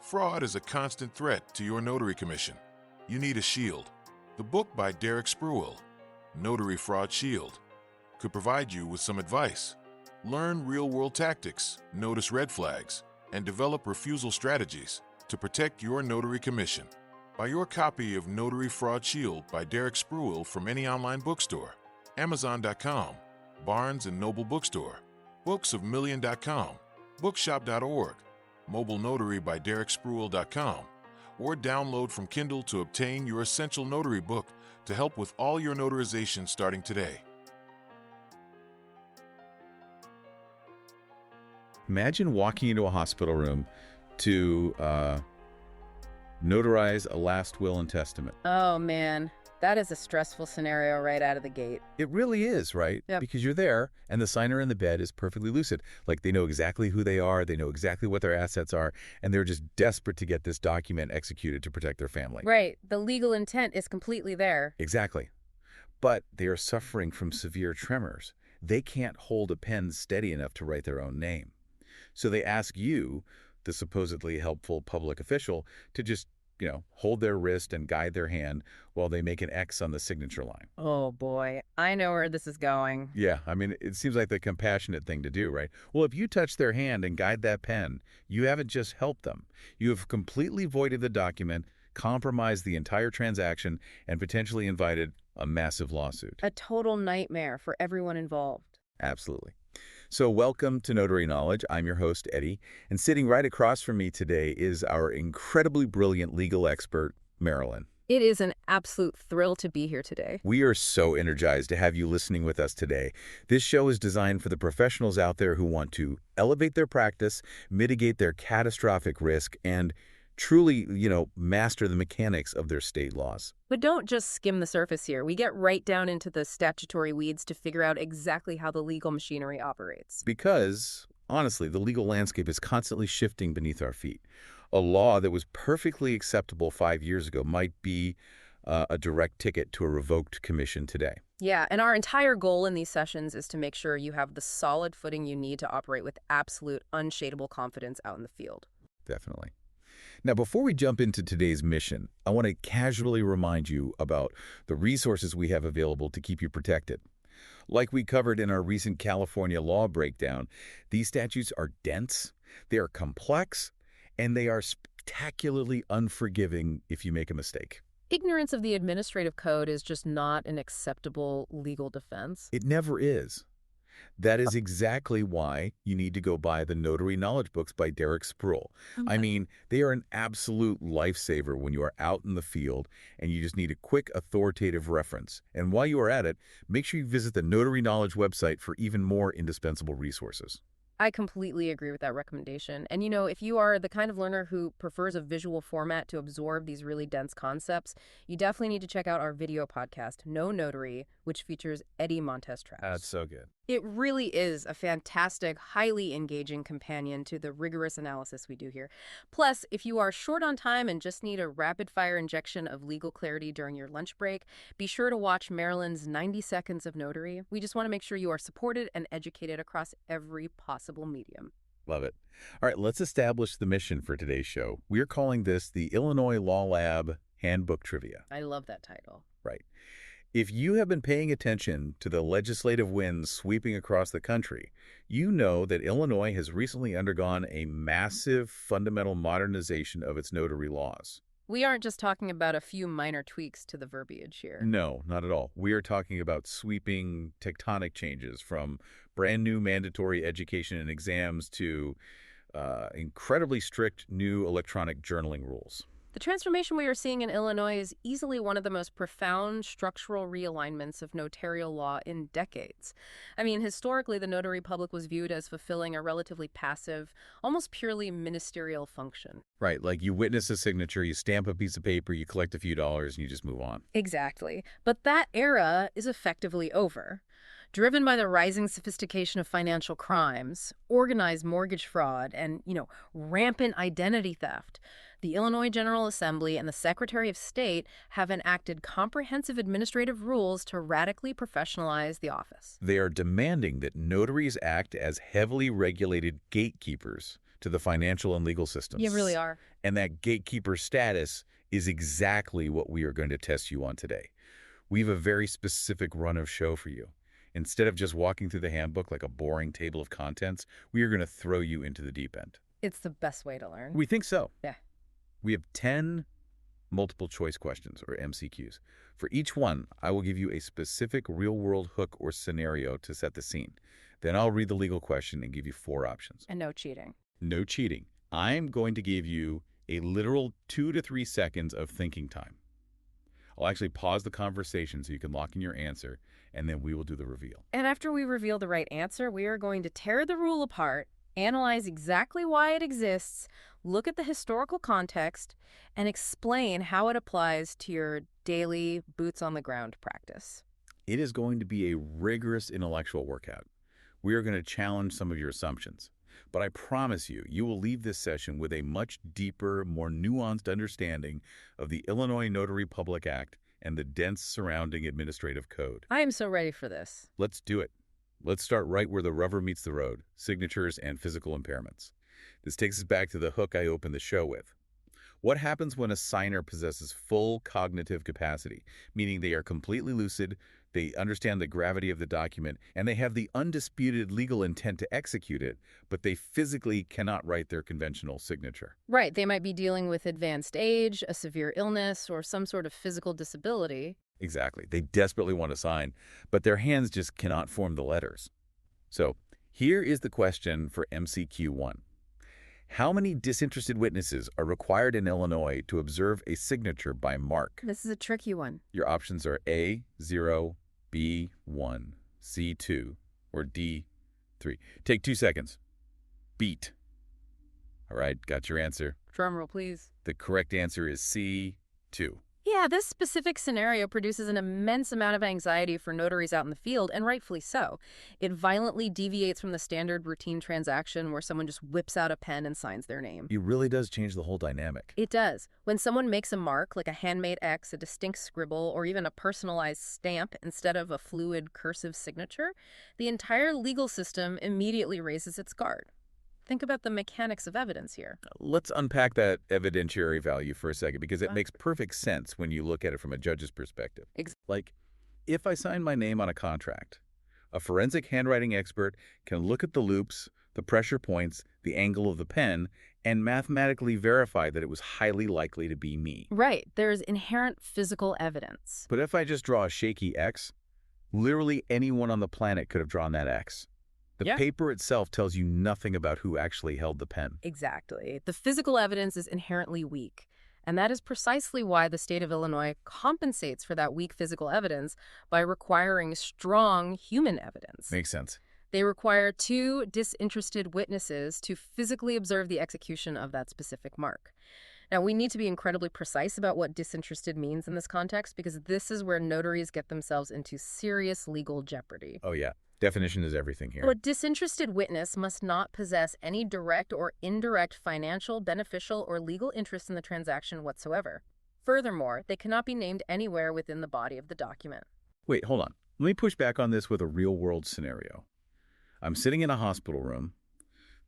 Fraud is a constant threat to your notary commission. You need a shield. The book by Derrick Spruill, Notary Fraud Shield, could provide you with some advice. Learn real-world tactics, notice red flags, and develop refusal strategies to protect your notary commission. Buy your copy of Notary Fraud Shield by Derrick Spruill from any online bookstore, Amazon.com, Barnes & Noble Bookstore, booksofmillion.com, bookshop.org, Mobile Notary by DerrickSpruill.com, or download from Kindle to obtain your essential notary book to help with all your notarization starting today. Imagine walking into a hospital room to notarize a last will and testament. Oh, man. That is a stressful scenario right out of the gate. It really is, right? Yep. Because you're there, and the signer in the bed is perfectly lucid. Like, they know exactly who they are, they know exactly what their assets are, and they're just desperate to get this document executed to protect their family. Right. The legal intent is completely there. Exactly. But they are suffering from severe tremors. They can't hold a pen steady enough to write their own name. So they ask you, the supposedly helpful public official, to just hold their wrist and guide their hand while they make an X on the signature line. Oh, boy. I know where this is going. Yeah, I mean, it seems like the compassionate thing to do, right? Well, if you touch their hand and guide that pen, you haven't just helped them. You have completely voided the document, compromised the entire transaction, and potentially invited a massive lawsuit. A total nightmare for everyone involved. Absolutely. So welcome to Notary Knowledge. I'm your host, Eddie, and sitting right across from me today is our incredibly brilliant legal expert, Marylyn. It is an absolute thrill to be here today. We are so energized to have you listening with us today. This show is designed for the professionals out there who want to elevate their practice, mitigate their catastrophic risk, and truly, master the mechanics of their state laws. But don't just skim the surface here. We get right down into the statutory weeds to figure out exactly how the legal machinery operates. Because, honestly, the legal landscape is constantly shifting beneath our feet. A law that was perfectly acceptable 5 years ago might be a direct ticket to a revoked commission today. Yeah, and our entire goal in these sessions is to make sure you have the solid footing you need to operate with absolute, unshakable confidence out in the field. Definitely. Now, before we jump into today's mission, I want to casually remind you about the resources we have available to keep you protected. Like we covered in our recent California law breakdown, these statutes are dense, they are complex, and they are spectacularly unforgiving if you make a mistake. Ignorance of the administrative code is just not an acceptable legal defense. It never is. That is exactly why you need to go buy the Notary Knowledge books by Derrick Spruill. Okay. I mean, they are an absolute lifesaver when you are out in the field and you just need a quick authoritative reference. And while you are at it, make sure you visit the Notary Knowledge website for even more indispensable resources. I completely agree with that recommendation. And if you are the kind of learner who prefers a visual format to absorb these really dense concepts, you definitely need to check out our video podcast, No Notary, which features Eddie Montes. That's so good. It really is a fantastic, highly engaging companion to the rigorous analysis we do here. Plus, if you are short on time and just need a rapid-fire injection of legal clarity during your lunch break, be sure to watch Marylyn's 90 Seconds of Notary. We just want to make sure you are supported and educated across every possible medium. Love it. All right, let's establish the mission for today's show. We are calling this the Illinois Law Lab Handbook Trivia. I love that title. Right. If you have been paying attention to the legislative winds sweeping across the country, you know that Illinois has recently undergone a massive fundamental modernization of its notary laws. We aren't just talking about a few minor tweaks to the verbiage here. No, not at all. We are talking about sweeping tectonic changes from brand new mandatory education and exams to incredibly strict new electronic journaling rules. The transformation we are seeing in Illinois is easily one of the most profound structural realignments of notarial law in decades. I mean, historically, the notary public was viewed as fulfilling a relatively passive, almost purely ministerial function. Right, like you witness a signature, you stamp a piece of paper, you collect a few dollars, and you just move on. Exactly. But that era is effectively over. Driven by the rising sophistication of financial crimes, organized mortgage fraud, and, rampant identity theft, the Illinois General Assembly and the Secretary of State have enacted comprehensive administrative rules to radically professionalize the office. They are demanding that notaries act as heavily regulated gatekeepers to the financial and legal systems. You really are. And that gatekeeper status is exactly what we are going to test you on today. We have a very specific run of show for you. Instead of just walking through the handbook like a boring table of contents, we are going to throw you into the deep end. It's the best way to learn. We think so. Yeah. We have 10 multiple choice questions, or MCQs. For each one, I will give you a specific real-world hook or scenario to set the scene. Then I'll read the legal question and give you 4 options. And no cheating. No cheating. I'm going to give you a literal 2 to 3 seconds of thinking time. I'll actually pause the conversation so you can lock in your answer, and then we will do the reveal. And after we reveal the right answer, we are going to tear the rule apart, analyze exactly why it exists, look at the historical context, and explain how it applies to your daily boots-on-the-ground practice. It is going to be a rigorous intellectual workout. We are going to challenge some of your assumptions. But I promise you, you will leave this session with a much deeper, more nuanced understanding of the Illinois Notary Public Act and the dense surrounding administrative code. I am so ready for this. Let's do it. Let's start right where the rubber meets the road, signatures and physical impairments. This takes us back to the hook I opened the show with. What happens when a signer possesses full cognitive capacity, meaning they are completely lucid, they understand the gravity of the document, and they have the undisputed legal intent to execute it, but they physically cannot write their conventional signature? Right, they might be dealing with advanced age, a severe illness, or some sort of physical disability. Exactly. They desperately want to sign, but their hands just cannot form the letters. So here is the question for MCQ 1. How many disinterested witnesses are required in Illinois to observe a signature by mark? This is a tricky one. Your options are A, 0, B, 1, C, 2, or D, 3. Take 2 seconds. Beat. All right, got your answer. Drum roll, please. The correct answer is C, 2. Yeah, this specific scenario produces an immense amount of anxiety for notaries out in the field, and rightfully so. It violently deviates from the standard routine transaction where someone just whips out a pen and signs their name. It really does change the whole dynamic. It does. When someone makes a mark, like a handmade X, a distinct scribble, or even a personalized stamp instead of a fluid cursive signature, the entire legal system immediately raises its guard. Think about the mechanics of evidence here. Let's unpack that evidentiary value for a second, because it makes perfect sense when you look at it from a judge's perspective. Like, if I sign my name on a contract, a forensic handwriting expert can look at the loops, the pressure points, the angle of the pen, and mathematically verify that it was highly likely to be me. Right. There's inherent physical evidence. But if I just draw a shaky X, literally anyone on the planet could have drawn that X. The paper itself tells you nothing about who actually held the pen. Exactly. The physical evidence is inherently weak. And that is precisely why the state of Illinois compensates for that weak physical evidence by requiring strong human evidence. Makes sense. They require 2 disinterested witnesses to physically observe the execution of that specific mark. Now, we need to be incredibly precise about what disinterested means in this context, because this is where notaries get themselves into serious legal jeopardy. Oh, yeah. Definition is everything here. A disinterested witness must not possess any direct or indirect financial, beneficial, or legal interest in the transaction whatsoever. Furthermore, they cannot be named anywhere within the body of the document. Wait, hold on. Let me push back on this with a real-world scenario. I'm sitting in a hospital room.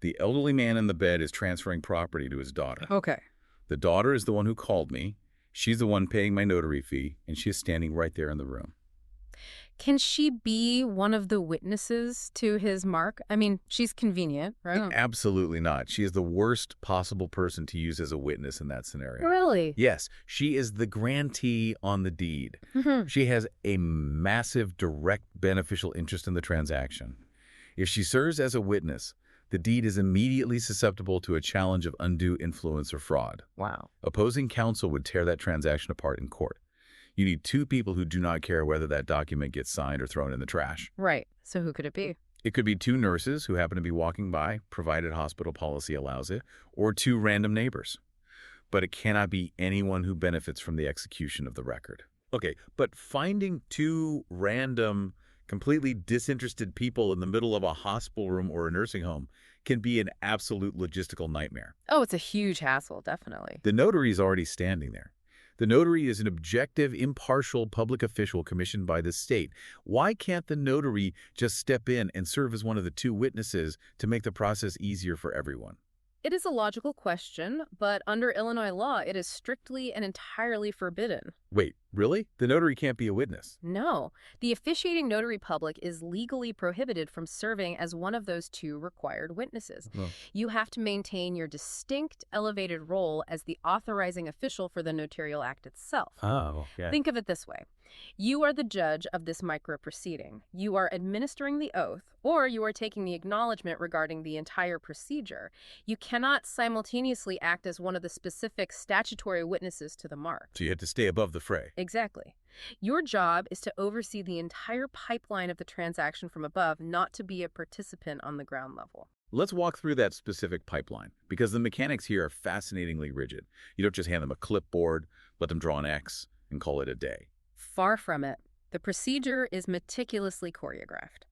The elderly man in the bed is transferring property to his daughter. Okay. The daughter is the one who called me. She's the one paying my notary fee, and she is standing right there in the room. Can she be one of the witnesses to his mark? I mean, she's convenient, right? Absolutely not. She is the worst possible person to use as a witness in that scenario. Really? Yes, she is the grantee on the deed. She has a massive direct beneficial interest in the transaction. If she serves as a witness, the deed is immediately susceptible to a challenge of undue influence or fraud. Wow. Opposing counsel would tear that transaction apart in court. You need 2 people who do not care whether that document gets signed or thrown in the trash. Right. So who could it be? It could be 2 nurses who happen to be walking by, provided hospital policy allows it, or 2 random neighbors. But it cannot be anyone who benefits from the execution of the record. Okay, but finding 2 random, completely disinterested people in the middle of a hospital room or a nursing home can be an absolute logistical nightmare. Oh, it's a huge hassle, definitely. The notary is already standing there. The notary is an objective, impartial public official commissioned by the state. Why can't the notary just step in and serve as one of the 2 witnesses to make the process easier for everyone? It is a logical question, but under Illinois law, it is strictly and entirely forbidden. Wait, really? The notary can't be a witness? No, the officiating notary public is legally prohibited from serving as one of those two required witnesses. Oh. You have to maintain your distinct, elevated role as the authorizing official for the notarial act itself. Oh, okay. Think of it this way. You are the judge of this micro-proceeding. You are administering the oath, or you are taking the acknowledgement regarding the entire procedure. You cannot simultaneously act as one of the specific statutory witnesses to the mark. So you had to stay above the fray. Exactly. Your job is to oversee the entire pipeline of the transaction from above, not to be a participant on the ground level. Let's walk through that specific pipeline, because the mechanics here are fascinatingly rigid. You don't just hand them a clipboard, let them draw an X, and call it a day. Far from it. The procedure is meticulously choreographed.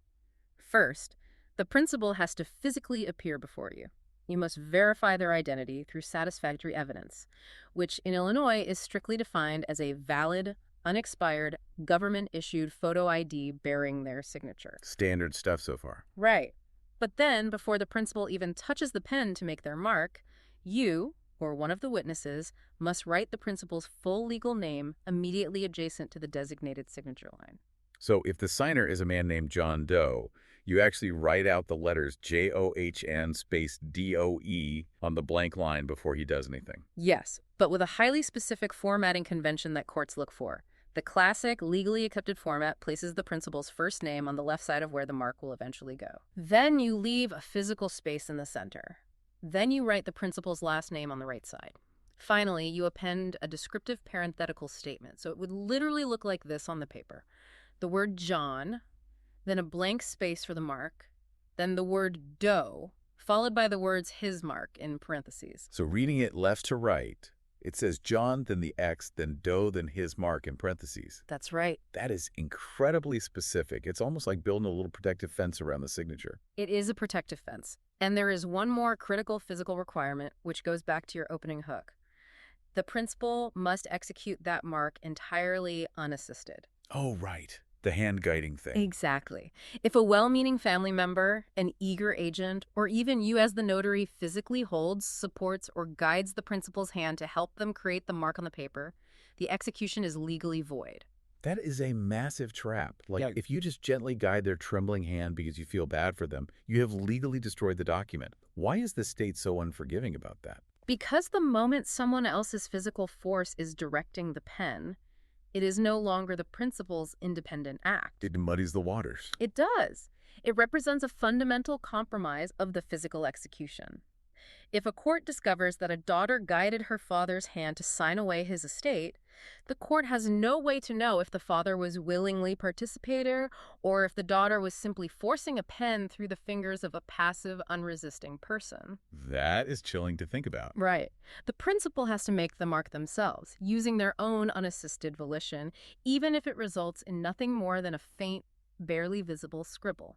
First, the principal has to physically appear before you. You must verify their identity through satisfactory evidence, which in Illinois is strictly defined as a valid, unexpired, government-issued photo ID bearing their signature. Standard stuff so far. Right. But then, before the principal even touches the pen to make their mark, you, or one of the witnesses, must write the principal's full legal name immediately adjacent to the designated signature line. So if the signer is a man named John Doe, you actually write out the letters John space DOE on the blank line before he does anything. Yes, but with a highly specific formatting convention that courts look for. The classic, legally accepted format places the principal's first name on the left side of where the mark will eventually go. Then you leave a physical space in the center. Then you write the principal's last name on the right side. Finally, you append a descriptive parenthetical statement. So it would literally look like this on the paper. The word John, then a blank space for the mark, then the word Doe, followed by the words his mark in parentheses. So reading it left to right, it says John, then the X, then Doe, then his mark in parentheses. That's right. That is incredibly specific. It's almost like building a little protective fence around the signature. It is a protective fence. And there is one more critical physical requirement, which goes back to your opening hook. The principal must execute that mark entirely unassisted. Oh, right. The hand-guiding thing. Exactly. If a well-meaning family member, an eager agent, or even you as the notary physically holds, supports, or guides the principal's hand to help them create the mark on the paper, the execution is legally void. That is a massive trap. If you just gently guide their trembling hand because you feel bad for them, you have legally destroyed the document. Why is the state so unforgiving about that? Because the moment someone else's physical force is directing the pen, it is no longer the principal's independent act. It muddies the waters. It does. It represents a fundamental compromise of the physical execution. If a court discovers that a daughter guided her father's hand to sign away his estate, the court has no way to know if the father was willingly participating or if the daughter was simply forcing a pen through the fingers of a passive, unresisting person. That is chilling to think about. Right. The principal has to make the mark themselves, using their own unassisted volition, even if it results in nothing more than a faint, barely visible scribble.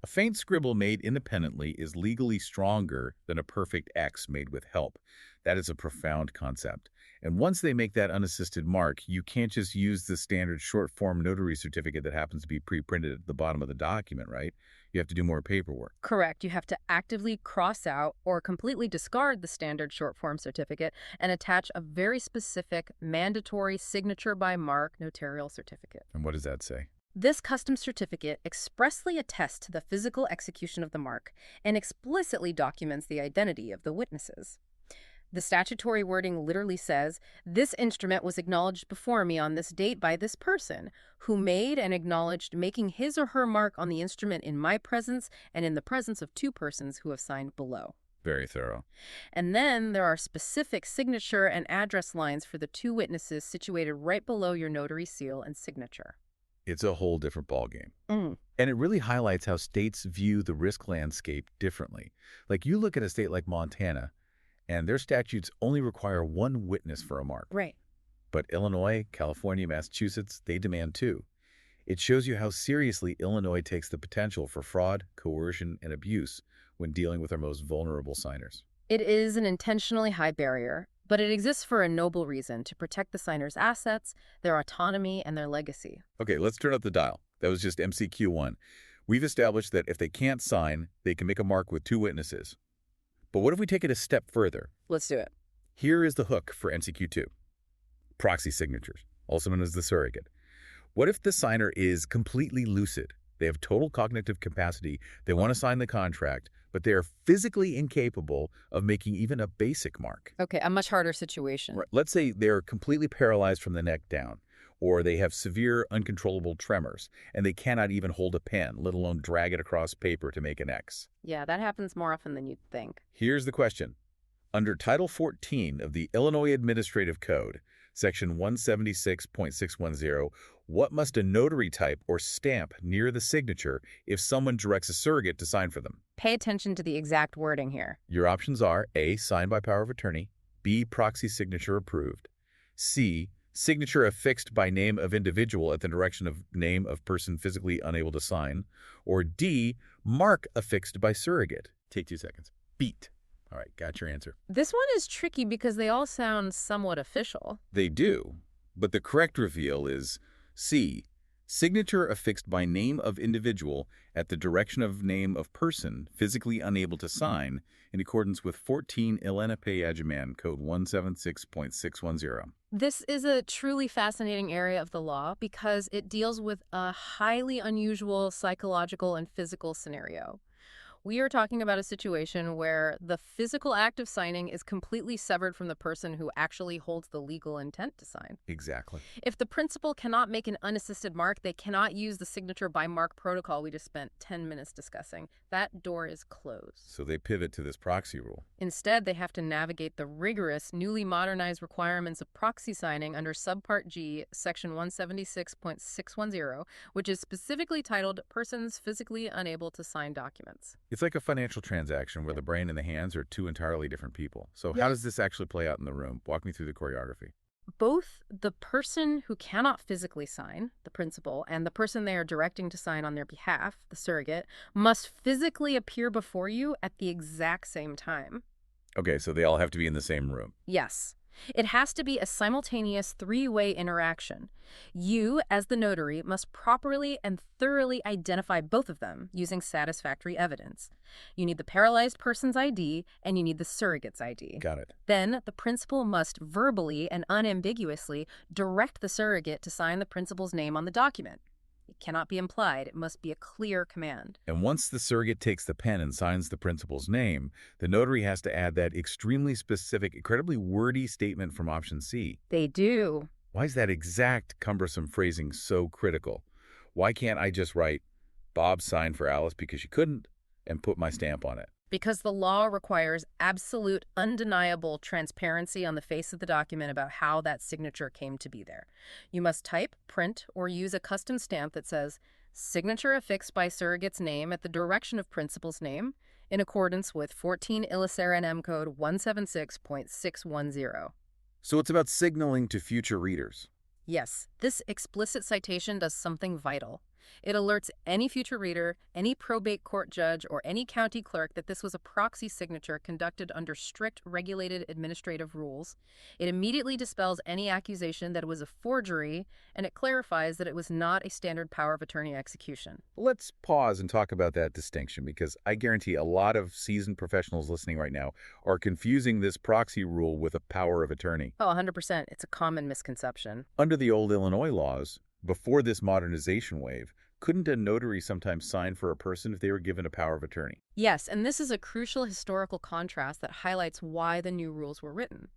A faint scribble made independently is legally stronger than a perfect X made with help. That is a profound concept. And once they make that unassisted mark, you can't just use the standard short-form notary certificate that happens to be pre-printed at the bottom of the document, right? You have to do more paperwork. Correct. You have to actively cross out or completely discard the standard short-form certificate and attach a very specific, mandatory signature-by-mark notarial certificate. And what does that say? This custom certificate expressly attests to the physical execution of the mark and explicitly documents the identity of the witnesses. The statutory wording literally says, "This instrument was acknowledged before me on this date by this person, who made and acknowledged making his or her mark on the instrument in my presence and in the presence of two persons who have signed below." Very thorough. And then there are specific signature and address lines for the two witnesses situated right below your notary seal and signature. It's a whole different ballgame. And it really highlights how states view the risk landscape differently. Like you look at a state like Montana, and their statutes only require one witness for a mark. Right. But Illinois, California, Massachusetts, they demand two. It shows you how seriously Illinois takes the potential for fraud, coercion, and abuse when dealing with our most vulnerable signers. It is an intentionally high barrier, but it exists for a noble reason, to protect the signer's assets, their autonomy, and their legacy. Okay, let's turn up the dial. That was just MCQ1. We've established that if they can't sign, they can make a mark with two witnesses. But what if we take it a step further? Let's do it. Here is the hook for MCQ2. Proxy signatures, also known as the surrogate. What if the signer is completely lucid? They have total cognitive capacity, they want to sign the contract, but they are physically incapable of making even a basic mark. Okay, a much harder situation. Right. Let's say they're completely paralyzed from the neck down, or they have severe uncontrollable tremors, and they cannot even hold a pen, let alone drag it across paper to make an X. Yeah, that happens more often than you'd think. Here's the question. Under Title 14 of the Illinois Administrative Code, Section 176.610, what must a notary type or stamp near the signature if someone directs a surrogate to sign for them? Pay attention to the exact wording here. Your options are A, signed by power of attorney, B, proxy signature approved, C, signature affixed by name of individual at the direction of name of person physically unable to sign, or D, mark affixed by surrogate. Take 2 seconds. Beat. All right, got your answer. This one is tricky because they all sound somewhat official. They do, but the correct reveal is C, signature affixed by name of individual at the direction of name of person physically unable to sign in accordance with 14 Illinois Code 176.610. This is a truly fascinating area of the law because it deals with a highly unusual psychological and physical scenario. We are talking about a situation where the physical act of signing is completely severed from the person who actually holds the legal intent to sign. Exactly. If the principal cannot make an unassisted mark, they cannot use the signature by mark protocol we just spent 10 minutes discussing. That door is closed. So they pivot to this proxy rule. Instead, they have to navigate the rigorous, newly modernized requirements of proxy signing under Subpart G, Section 176.610, which is specifically titled Persons Physically Unable to Sign Documents. It's like a financial transaction where the brain and the hands are two entirely different people. So how does this actually play out in the room? Walk me through the choreography. Both the person who cannot physically sign, the principal, and the person they are directing to sign on their behalf, the surrogate, must physically appear before you at the exact same time. Okay, so they all have to be in the same room. Yes. It has to be a simultaneous three-way interaction. You, as the notary, must properly and thoroughly identify both of them using satisfactory evidence. You need the paralyzed person's ID, and you need the surrogate's ID. Got it. Then, the principal must verbally and unambiguously direct the surrogate to sign the principal's name on the document. It cannot be implied. It must be a clear command. And once the surrogate takes the pen and signs the principal's name, the notary has to add that extremely specific, incredibly wordy statement from option C. They do. Why is that exact cumbersome phrasing so critical? Why can't I just write, Bob signed for Alice because she couldn't, and put my stamp on it? Because the law requires absolute, undeniable transparency on the face of the document about how that signature came to be there. You must type, print, or use a custom stamp that says, signature affixed by surrogate's name at the direction of principal's name, in accordance with 14 Illinois Code 176.610. So it's about signaling to future readers. Yes, this explicit citation does something vital. It alerts any future reader, any probate court judge, or any county clerk that this was a proxy signature conducted under strict regulated administrative rules. It immediately dispels any accusation that it was a forgery, and it clarifies that it was not a standard power of attorney execution. Let's pause and talk about that distinction, because I guarantee a lot of seasoned professionals listening right now are confusing this proxy rule with a power of attorney. Oh, 100%. It's a common misconception. Under the old Illinois laws, before this modernization wave, couldn't a notary sometimes sign for a person if they were given a power of attorney? Yes, and this is a crucial historical contrast that highlights why the new rules were written.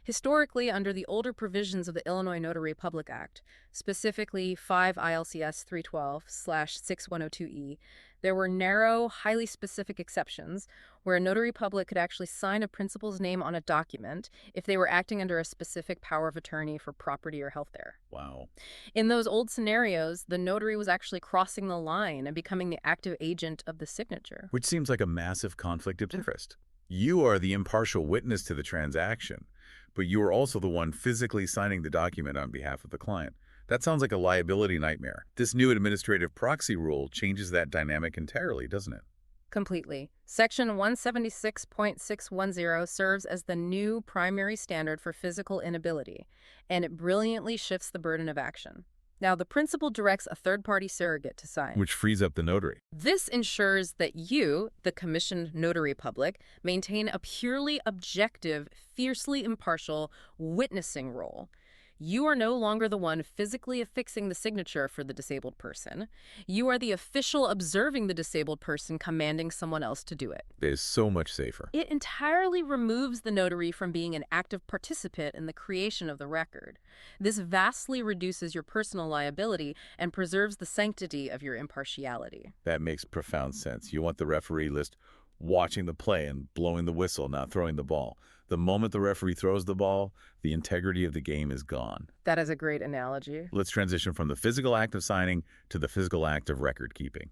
Historically, under the older provisions of the Illinois Notary Public Act, specifically 5 ILCS 312/6102E, there were narrow, highly specific exceptions where a notary public could actually sign a principal's name on a document if they were acting under a specific power of attorney for property or health there. Wow. In those old scenarios, the notary was actually crossing the line and becoming the active agent of the signature. Which seems like a massive conflict of interest. You are the impartial witness to the transaction, but you are also the one physically signing the document on behalf of the client. That sounds like a liability nightmare. This new administrative proxy rule changes that dynamic entirely, doesn't it? Completely. Section 176.610 serves as the new primary standard for physical inability, and it brilliantly shifts the burden of action. Now, the principal directs a third-party surrogate to sign. Which frees up the notary. This ensures that you, the commissioned notary public, maintain a purely objective, fiercely impartial witnessing role. You are no longer the one physically affixing the signature for the disabled person. You are the official observing the disabled person commanding someone else to do it. It is so much safer. It entirely removes the notary from being an active participant in the creation of the record. This vastly reduces your personal liability and preserves the sanctity of your impartiality. That makes profound sense. You want the referee list watching the play and blowing the whistle, not throwing the ball. The moment the referee throws the ball, the integrity of the game is gone. That is a great analogy. Let's transition from the physical act of signing to the physical act of record keeping.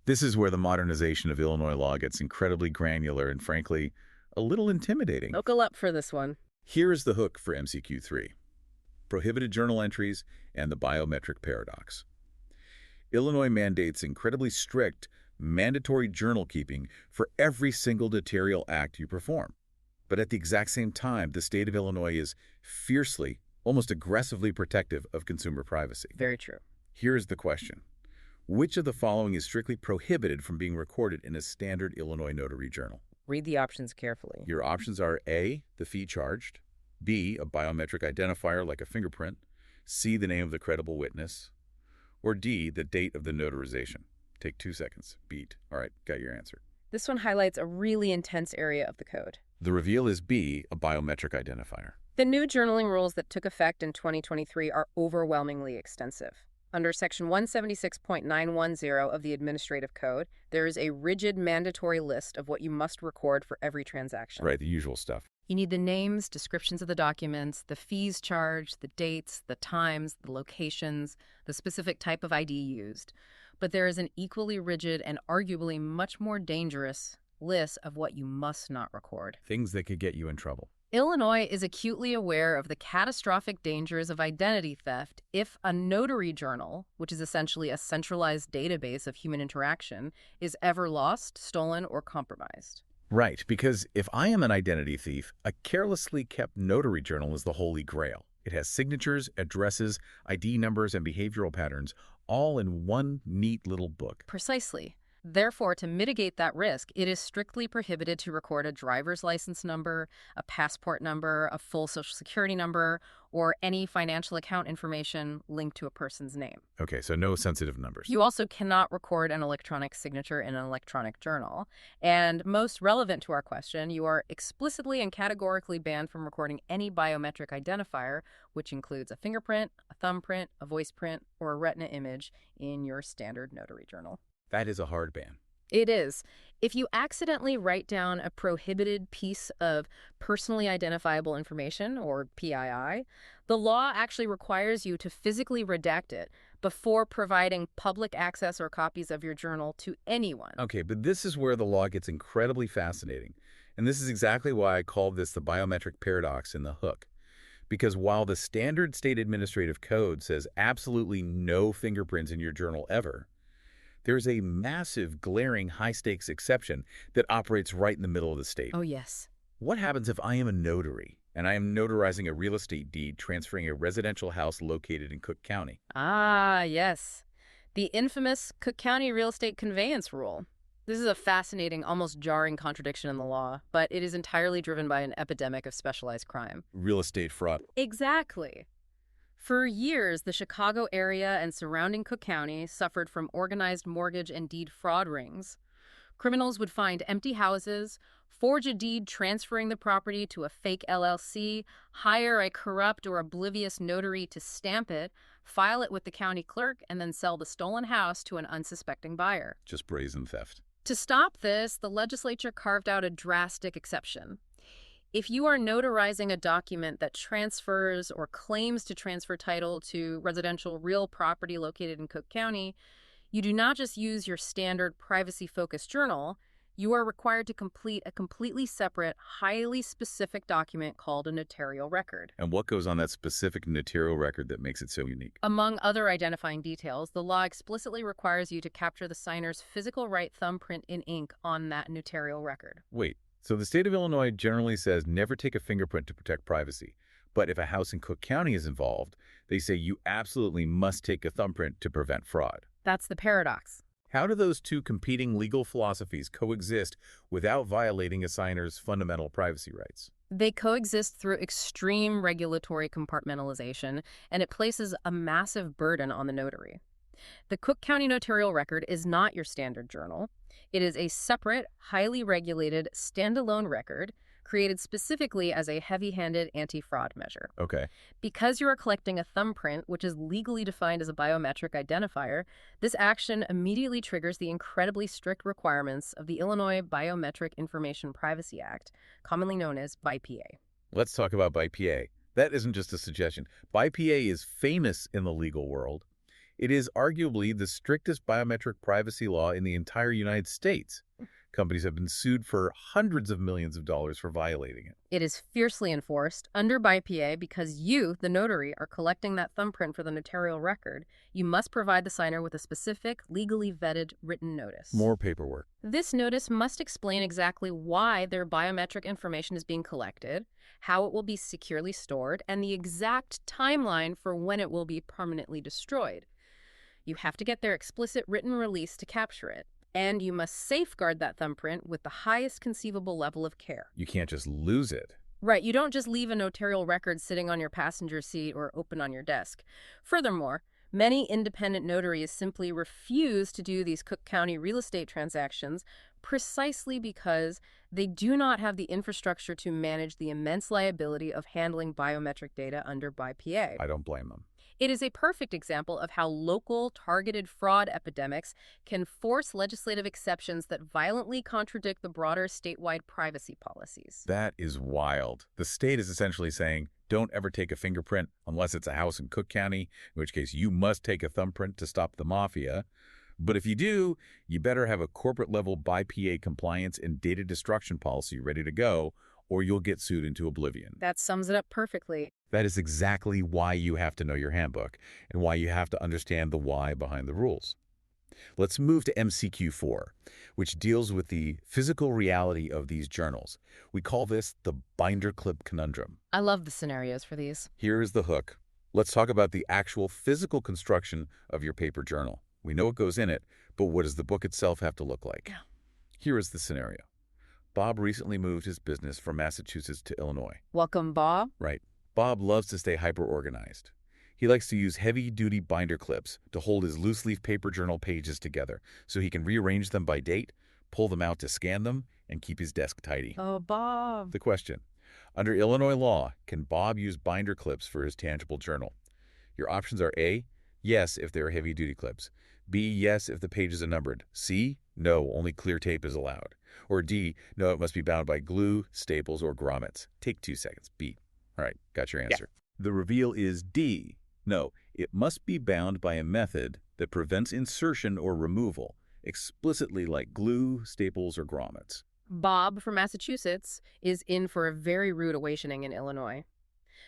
This is where the modernization of Illinois law gets incredibly granular and, frankly, a little intimidating. Buckle up for this one. Here is the hook for MCQ 3. Prohibited journal entries and the biometric paradox. Illinois mandates incredibly strict, mandatory journal keeping for every single notarial act you perform. But at the exact same time, the state of Illinois is fiercely, almost aggressively protective of consumer privacy. Very true. Here's the question. Which of the following is strictly prohibited from being recorded in a standard Illinois notary journal? Read the options carefully. Your options are A, the fee charged, B, a biometric identifier like a fingerprint, C, the name of the credible witness, or D, the date of the notarization. Take 2 seconds. Beat. All right, got your answer. This one highlights a really intense area of the code. The reveal is B, a biometric identifier. The new journaling rules that took effect in 2023 are overwhelmingly extensive. Under Section 176.910 of the Administrative Code, there is a rigid mandatory list of what you must record for every transaction. Right, the usual stuff. You need the names, descriptions of the documents, the fees charged, the dates, the times, the locations, the specific type of ID used. But there is an equally rigid and arguably much more dangerous list of what you must not record. Things that could get you in trouble. Illinois is acutely aware of the catastrophic dangers of identity theft if a notary journal, which is essentially a centralized database of human interaction, is ever lost, stolen, or compromised. Right, because if I am an identity thief, a carelessly kept notary journal is the holy grail. It has signatures, addresses, ID numbers, and behavioral patterns, all in one neat little book. Precisely. Therefore, to mitigate that risk, it is strictly prohibited to record a driver's license number, a passport number, a full social security number, or any financial account information linked to a person's name. Okay, so no sensitive numbers. You also cannot record an electronic signature in an electronic journal. And most relevant to our question, you are explicitly and categorically banned from recording any biometric identifier, which includes a fingerprint, a thumbprint, a voice print, or a retina image in your standard notary journal. That is a hard ban. It is. If you accidentally write down a prohibited piece of personally identifiable information, or PII, the law actually requires you to physically redact it before providing public access or copies of your journal to anyone. Okay, but this is where the law gets incredibly fascinating. And this is exactly why I called this the biometric paradox in the hook. Because while the standard state administrative code says absolutely no fingerprints in your journal ever, there's a massive, glaring, high-stakes exception that operates right in the middle of the state. Oh, yes. What happens if I am a notary and I am notarizing a real estate deed transferring a residential house located in Cook County? Ah, yes. The infamous Cook County real estate conveyance rule. This is a fascinating, almost jarring contradiction in the law, but it is entirely driven by an epidemic of specialized crime. Real estate fraud. Exactly. For years, the Chicago area and surrounding Cook County suffered from organized mortgage and deed fraud rings. Criminals would find empty houses, forge a deed transferring the property to a fake LLC, hire a corrupt or oblivious notary to stamp it, file it with the county clerk, and then sell the stolen house to an unsuspecting buyer. Just brazen theft. To stop this, the legislature carved out a drastic exception. If you are notarizing a document that transfers or claims to transfer title to residential real property located in Cook County, you do not just use your standard privacy-focused journal. You are required to complete a completely separate, highly specific document called a notarial record. And what goes on that specific notarial record that makes it so unique? Among other identifying details, the law explicitly requires you to capture the signer's physical right thumbprint in ink on that notarial record. Wait. So the state of Illinois generally says never take a fingerprint to protect privacy. But if a house in Cook County is involved, they say you absolutely must take a thumbprint to prevent fraud. That's the paradox. How do those two competing legal philosophies coexist without violating a signer's fundamental privacy rights? They coexist through extreme regulatory compartmentalization, and it places a massive burden on the notary. The Cook County Notarial Record is not your standard journal. It is a separate, highly regulated, standalone record created specifically as a heavy-handed anti-fraud measure. Okay. Because you are collecting a thumbprint, which is legally defined as a biometric identifier, this action immediately triggers the incredibly strict requirements of the Illinois Biometric Information Privacy Act, commonly known as BIPA. Let's talk about BIPA. That isn't just a suggestion. BIPA is famous in the legal world. It is arguably the strictest biometric privacy law in the entire United States. Companies have been sued for hundreds of millions of dollars for violating it. It is fiercely enforced under BIPA because you, the notary, are collecting that thumbprint for the notarial record. You must provide the signer with a specific, legally vetted written notice. More paperwork. This notice must explain exactly why their biometric information is being collected, how it will be securely stored, and the exact timeline for when it will be permanently destroyed. You have to get their explicit written release to capture it. And you must safeguard that thumbprint with the highest conceivable level of care. You can't just lose it. Right, you don't just leave a notarial record sitting on your passenger seat or open on your desk. Furthermore, many independent notaries simply refuse to do these Cook County real estate transactions precisely because they do not have the infrastructure to manage the immense liability of handling biometric data under BIPA. I don't blame them. It is a perfect example of how local, targeted fraud epidemics can force legislative exceptions that violently contradict the broader statewide privacy policies. That is wild. The state is essentially saying, don't ever take a fingerprint unless it's a house in Cook County, in which case you must take a thumbprint to stop the mafia. But if you do, you better have a corporate-level BIPA compliance and data destruction policy ready to go, or you'll get sued into oblivion. That sums it up perfectly. That is exactly why you have to know your handbook and why you have to understand the why behind the rules. Let's move to MCQ4, which deals with the physical reality of these journals. We call this the binder clip conundrum. I love the scenarios for these. Here is the hook. Let's talk about the actual physical construction of your paper journal. We know what goes in it, but what does the book itself have to look like? Yeah. Here is the scenario. Bob recently moved his business from Massachusetts to Illinois. Welcome, Bob. Right. Bob loves to stay hyper-organized. He likes to use heavy-duty binder clips to hold his loose-leaf paper journal pages together so he can rearrange them by date, pull them out to scan them, and keep his desk tidy. Oh, Bob. The question: under Illinois law, can Bob use binder clips for his tangible journal? Your options are A, yes if they're heavy-duty clips, B, yes if the pages are numbered, C, no, only clear tape is allowed, or D, no, it must be bound by glue, staples, or grommets. Take 2 seconds. B. All right, got your answer. Yeah. The reveal is D. No, it must be bound by a method that prevents insertion or removal, explicitly like glue, staples, or grommets. Bob from Massachusetts is in for a very rude awakening in Illinois.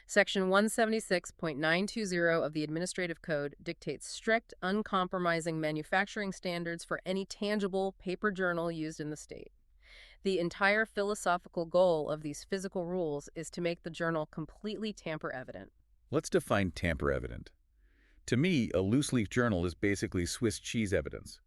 Section 176.920 of the Administrative Code dictates strict, uncompromising manufacturing standards for any tangible paper journal used in the state. The entire philosophical goal of these physical rules is to make the journal completely tamper-evident. Let's define tamper-evident. To me, a loose-leaf journal is basically Swiss cheese evidence.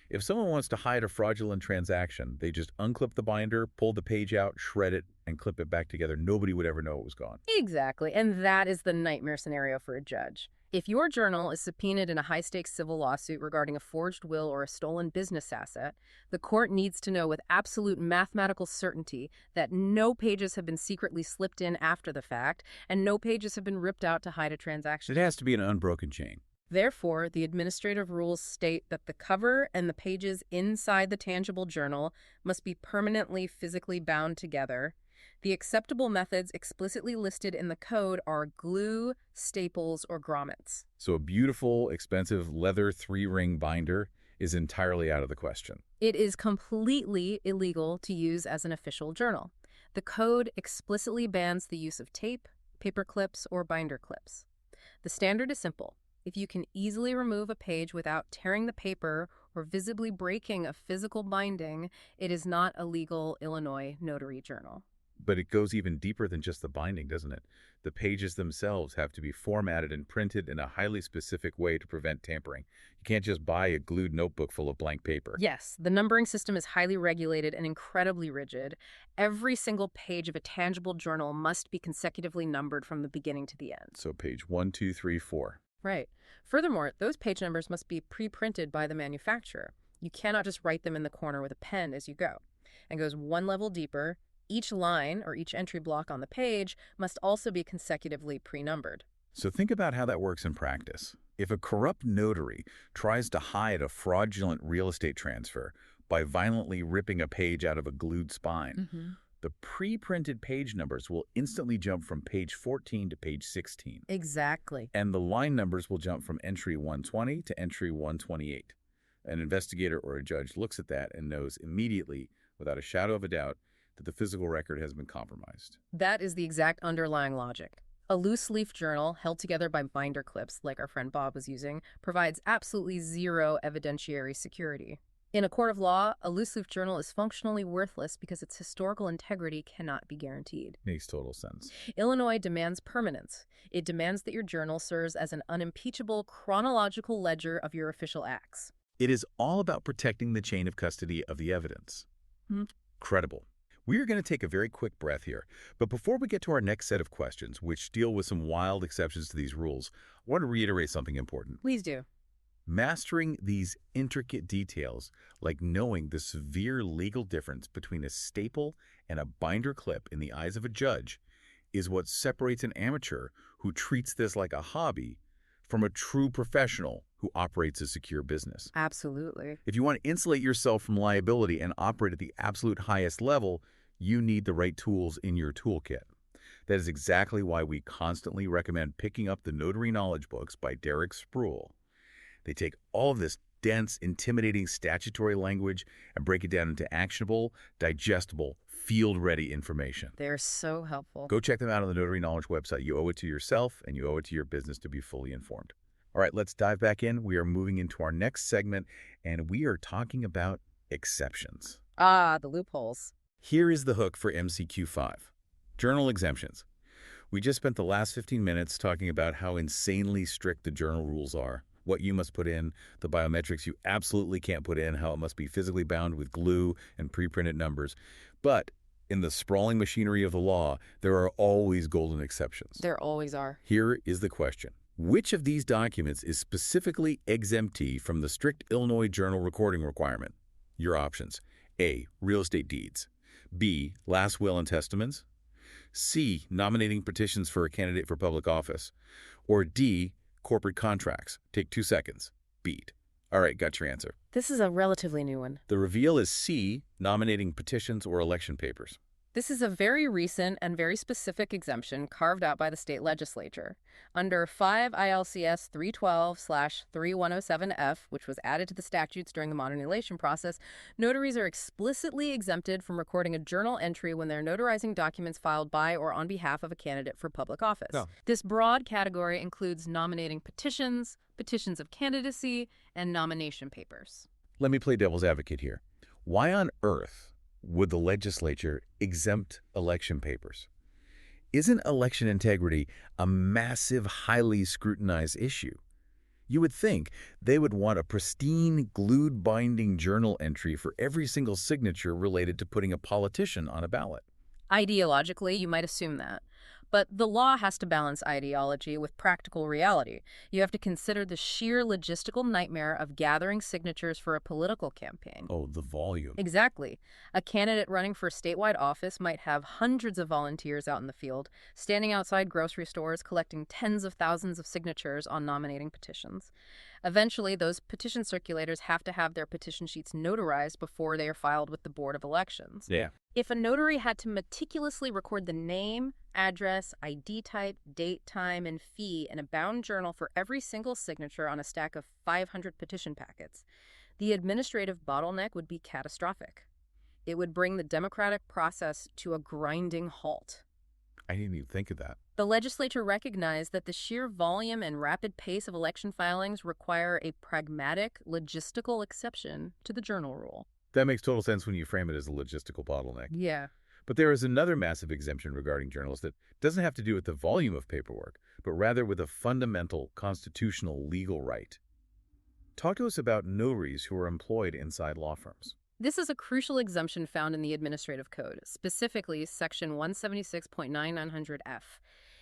If someone wants to hide a fraudulent transaction, they just unclip the binder, pull the page out, shred it, and clip it back together. Nobody would ever know it was gone. Exactly, and that is the nightmare scenario for a judge. If your journal is subpoenaed in a high-stakes civil lawsuit regarding a forged will or a stolen business asset, the court needs to know with absolute mathematical certainty that no pages have been secretly slipped in after the fact, and no pages have been ripped out to hide a transaction. It has to be an unbroken chain. Therefore, the administrative rules state that the cover and the pages inside the tangible journal must be permanently physically bound together. The acceptable methods explicitly listed in the code are glue, staples, or grommets. So a beautiful, expensive leather 3-ring binder is entirely out of the question. It is completely illegal to use as an official journal. The code explicitly bans the use of tape, paper clips, or binder clips. The standard is simple. If you can easily remove a page without tearing the paper or visibly breaking a physical binding, it is not a legal Illinois notary journal. But it goes even deeper than just the binding, doesn't it? The pages themselves have to be formatted and printed in a highly specific way to prevent tampering. You can't just buy a glued notebook full of blank paper. Yes, the numbering system is highly regulated and incredibly rigid. Every single page of a tangible journal must be consecutively numbered from the beginning to the end. So page 1, 2, 3, 4. Right. Furthermore, those page numbers must be pre-printed by the manufacturer. You cannot just write them in the corner with a pen as you go. And goes one level deeper. Each line or each entry block on the page must also be consecutively pre-numbered. So think about how that works in practice. If a corrupt notary tries to hide a fraudulent real estate transfer by violently ripping a page out of a glued spine, the pre-printed page numbers will instantly jump from page 14 to page 16. Exactly. And the line numbers will jump from entry 120 to entry 128. An investigator or a judge looks at that and knows immediately, without a shadow of a doubt, that the physical record has been compromised. That is the exact underlying logic. A loose-leaf journal held together by binder clips, like our friend Bob was using, provides absolutely zero evidentiary security. In a court of law, a loose-leaf journal is functionally worthless because its historical integrity cannot be guaranteed. Makes total sense. Illinois demands permanence. It demands that your journal serves as an unimpeachable chronological ledger of your official acts. It is all about protecting the chain of custody of the evidence. Credible. We are going to take a very quick breath here, but before we get to our next set of questions, which deal with some wild exceptions to these rules, I want to reiterate something important. Please do. Mastering these intricate details, like knowing the severe legal difference between a staple and a binder clip in the eyes of a judge, is what separates an amateur who treats this like a hobby from a true professional who operates a secure business. Absolutely. If you want to insulate yourself from liability and operate at the absolute highest level, you need the right tools in your toolkit. That is exactly why we constantly recommend picking up the Notary Knowledge books by Derrick Spruill. They take all of this dense, intimidating statutory language and break it down into actionable, digestible, field-ready information. They're so helpful. Go check them out on the Notary Knowledge website. You owe it to yourself and you owe it to your business to be fully informed. All right, let's dive back in. We are moving into our next segment, and we are talking about exceptions. Ah, the loopholes. Here is the hook for MCQ5. Journal exemptions. We just spent the last 15 minutes talking about how insanely strict the journal rules are, what you must put in, the biometrics you absolutely can't put in, how it must be physically bound with glue and pre-printed numbers. But in the sprawling machinery of the law, there are always golden exceptions. There always are. Here is the question. Which of these documents is specifically exemptee from the strict Illinois journal recording requirement? Your options. A. Real estate deeds. B. Last will and testaments. C. Nominating petitions for a candidate for public office. Or D. Corporate contracts. Take 2 seconds. Beat. All right, got your answer. This is a relatively new one. The reveal is C. Nominating petitions or election papers. This is a very recent and very specific exemption carved out by the state legislature. Under 5 ILCS 312/3107F, which was added to the statutes during the modernization process, notaries are explicitly exempted from recording a journal entry when they're notarizing documents filed by or on behalf of a candidate for public office. No. This broad category includes nominating petitions, petitions of candidacy, and nomination papers. Let me play devil's advocate here. Why on earth would the legislature exempt election papers? Isn't election integrity a massive, highly scrutinized issue? You would think they would want a pristine, glued binding journal entry for every single signature related to putting a politician on a ballot. Ideologically, you might assume that. But the law has to balance ideology with practical reality. You have to consider the sheer logistical nightmare of gathering signatures for a political campaign. Oh, the volume. Exactly. A candidate running for a statewide office might have hundreds of volunteers out in the field, standing outside grocery stores collecting tens of thousands of signatures on nominating petitions. Eventually, those petition circulators have to have their petition sheets notarized before they are filed with the Board of Elections. Yeah. If a notary had to meticulously record the name, address, ID type, date, time, and fee in a bound journal for every single signature on a stack of 500 petition packets, the administrative bottleneck would be catastrophic. It would bring the democratic process to a grinding halt. I didn't even think of that. The legislature recognized that the sheer volume and rapid pace of election filings require a pragmatic, logistical exception to the journal rule. That makes total sense when you frame it as a logistical bottleneck. Yeah. But there is another massive exemption regarding journals that doesn't have to do with the volume of paperwork, but rather with a fundamental constitutional legal right. Talk to us about notaries who are employed inside law firms. This is a crucial exemption found in the Administrative Code, specifically Section 176.9900F.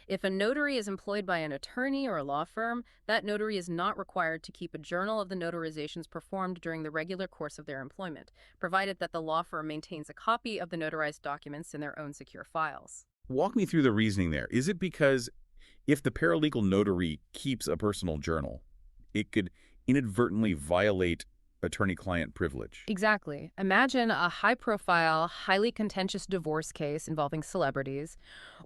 If a notary is employed by an attorney or a law firm, that notary is not required to keep a journal of the notarizations performed during the regular course of their employment, provided that the law firm maintains a copy of the notarized documents in their own secure files. Walk me through the reasoning there. Is it because if the paralegal notary keeps a personal journal, it could inadvertently violate attorney-client privilege? Exactly. Imagine a high-profile, highly contentious divorce case involving celebrities,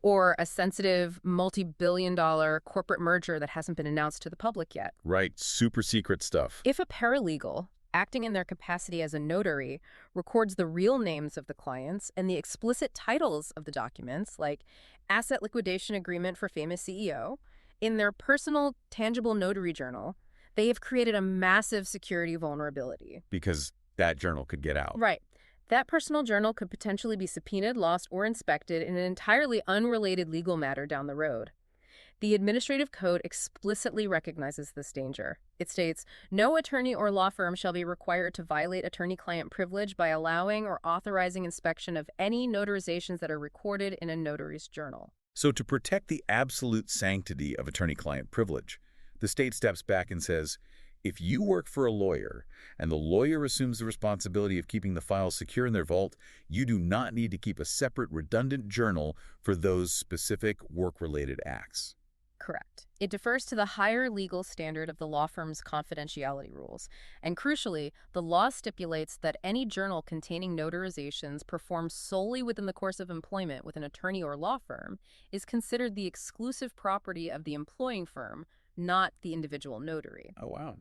or a sensitive, multi-billion-dollar corporate merger that hasn't been announced to the public yet. Right, super secret stuff. If a paralegal, acting in their capacity as a notary, records the real names of the clients and the explicit titles of the documents, like Asset Liquidation Agreement for Famous CEO, in their personal, tangible notary journal, they have created a massive security vulnerability. Because that journal could get out. Right. That personal journal could potentially be subpoenaed, lost, or inspected in an entirely unrelated legal matter down the road. The Administrative Code explicitly recognizes this danger. It states, no attorney or law firm shall be required to violate attorney-client privilege by allowing or authorizing inspection of any notarizations that are recorded in a notary's journal. So to protect the absolute sanctity of attorney-client privilege, the state steps back and says, if you work for a lawyer and the lawyer assumes the responsibility of keeping the files secure in their vault, you do not need to keep a separate redundant journal for those specific work-related acts. Correct. It defers to the higher legal standard of the law firm's confidentiality rules. And crucially, the law stipulates that any journal containing notarizations performed solely within the course of employment with an attorney or law firm is considered the exclusive property of the employing firm, not the individual notary. Oh, wow.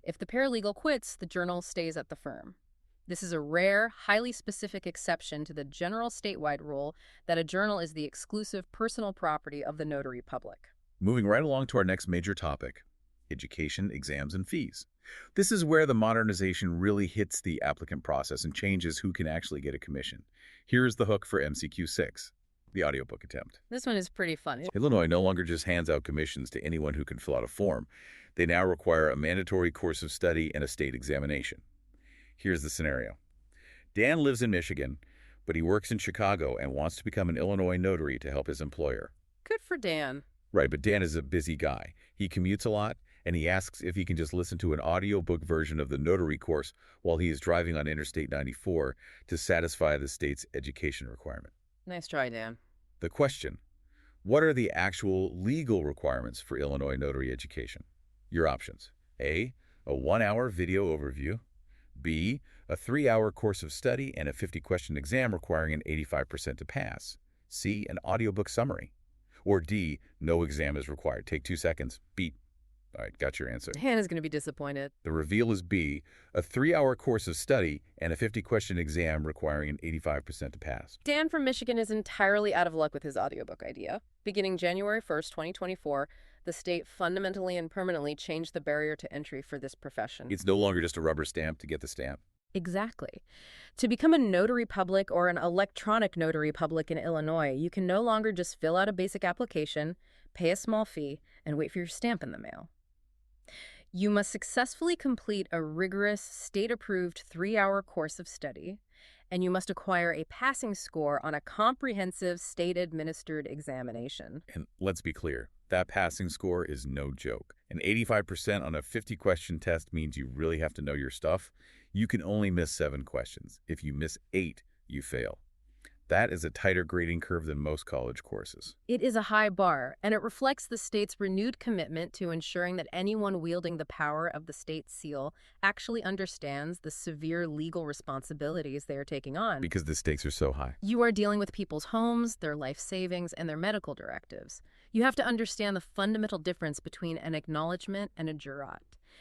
If the paralegal quits, the journal stays at the firm. This is a rare, highly specific exception to the general statewide rule that a journal is the exclusive personal property of the notary public. Moving right along to our next major topic, education, exams, and fees. This is where the modernization really hits the applicant process and changes who can actually get a commission. Here's the hook for MCQ 6. The audiobook attempt. This one is pretty fun. Illinois no longer just hands out commissions to anyone who can fill out a form. They now require a mandatory course of study and a state examination. Here's the scenario. Dan lives in Michigan, but he works in Chicago and wants to become an Illinois notary to help his employer. Good for Dan. Right, but Dan is a busy guy. He commutes a lot, and he asks if he can just listen to an audiobook version of the notary course while he is driving on Interstate 94 to satisfy the state's education requirement. Nice try, Dan. The question, what are the actual legal requirements for Illinois notary education? Your options. A 1-hour video overview. B, a 3-hour course of study and a 50-question exam requiring an 85% to pass. C, an audiobook summary. Or D, no exam is required. Take 2 seconds. Beat. All right, got your answer. Hannah's going to be disappointed. The reveal is B, a 3-hour course of study and a 50-question exam requiring an 85% to pass. Dan from Michigan is entirely out of luck with his audiobook idea. Beginning January 1st, 2024, the state fundamentally and permanently changed the barrier to entry for this profession. It's no longer just a rubber stamp to get the stamp. Exactly. To become a notary public or an electronic notary public in Illinois, you can no longer just fill out a basic application, pay a small fee, and wait for your stamp in the mail. You must successfully complete a rigorous, state-approved 3-hour course of study, and you must acquire a passing score on a comprehensive state-administered examination. And let's be clear, that passing score is no joke. An 85% on a 50-question test means you really have to know your stuff. You can only miss 7 questions. If you miss 8, you fail. That is a tighter grading curve than most college courses. It is a high bar, and it reflects the state's renewed commitment to ensuring that anyone wielding the power of the state seal actually understands the severe legal responsibilities they are taking on. Because the stakes are so high. You are dealing with people's homes, their life savings, and their medical directives. You have to understand the fundamental difference between an acknowledgement and a jurat.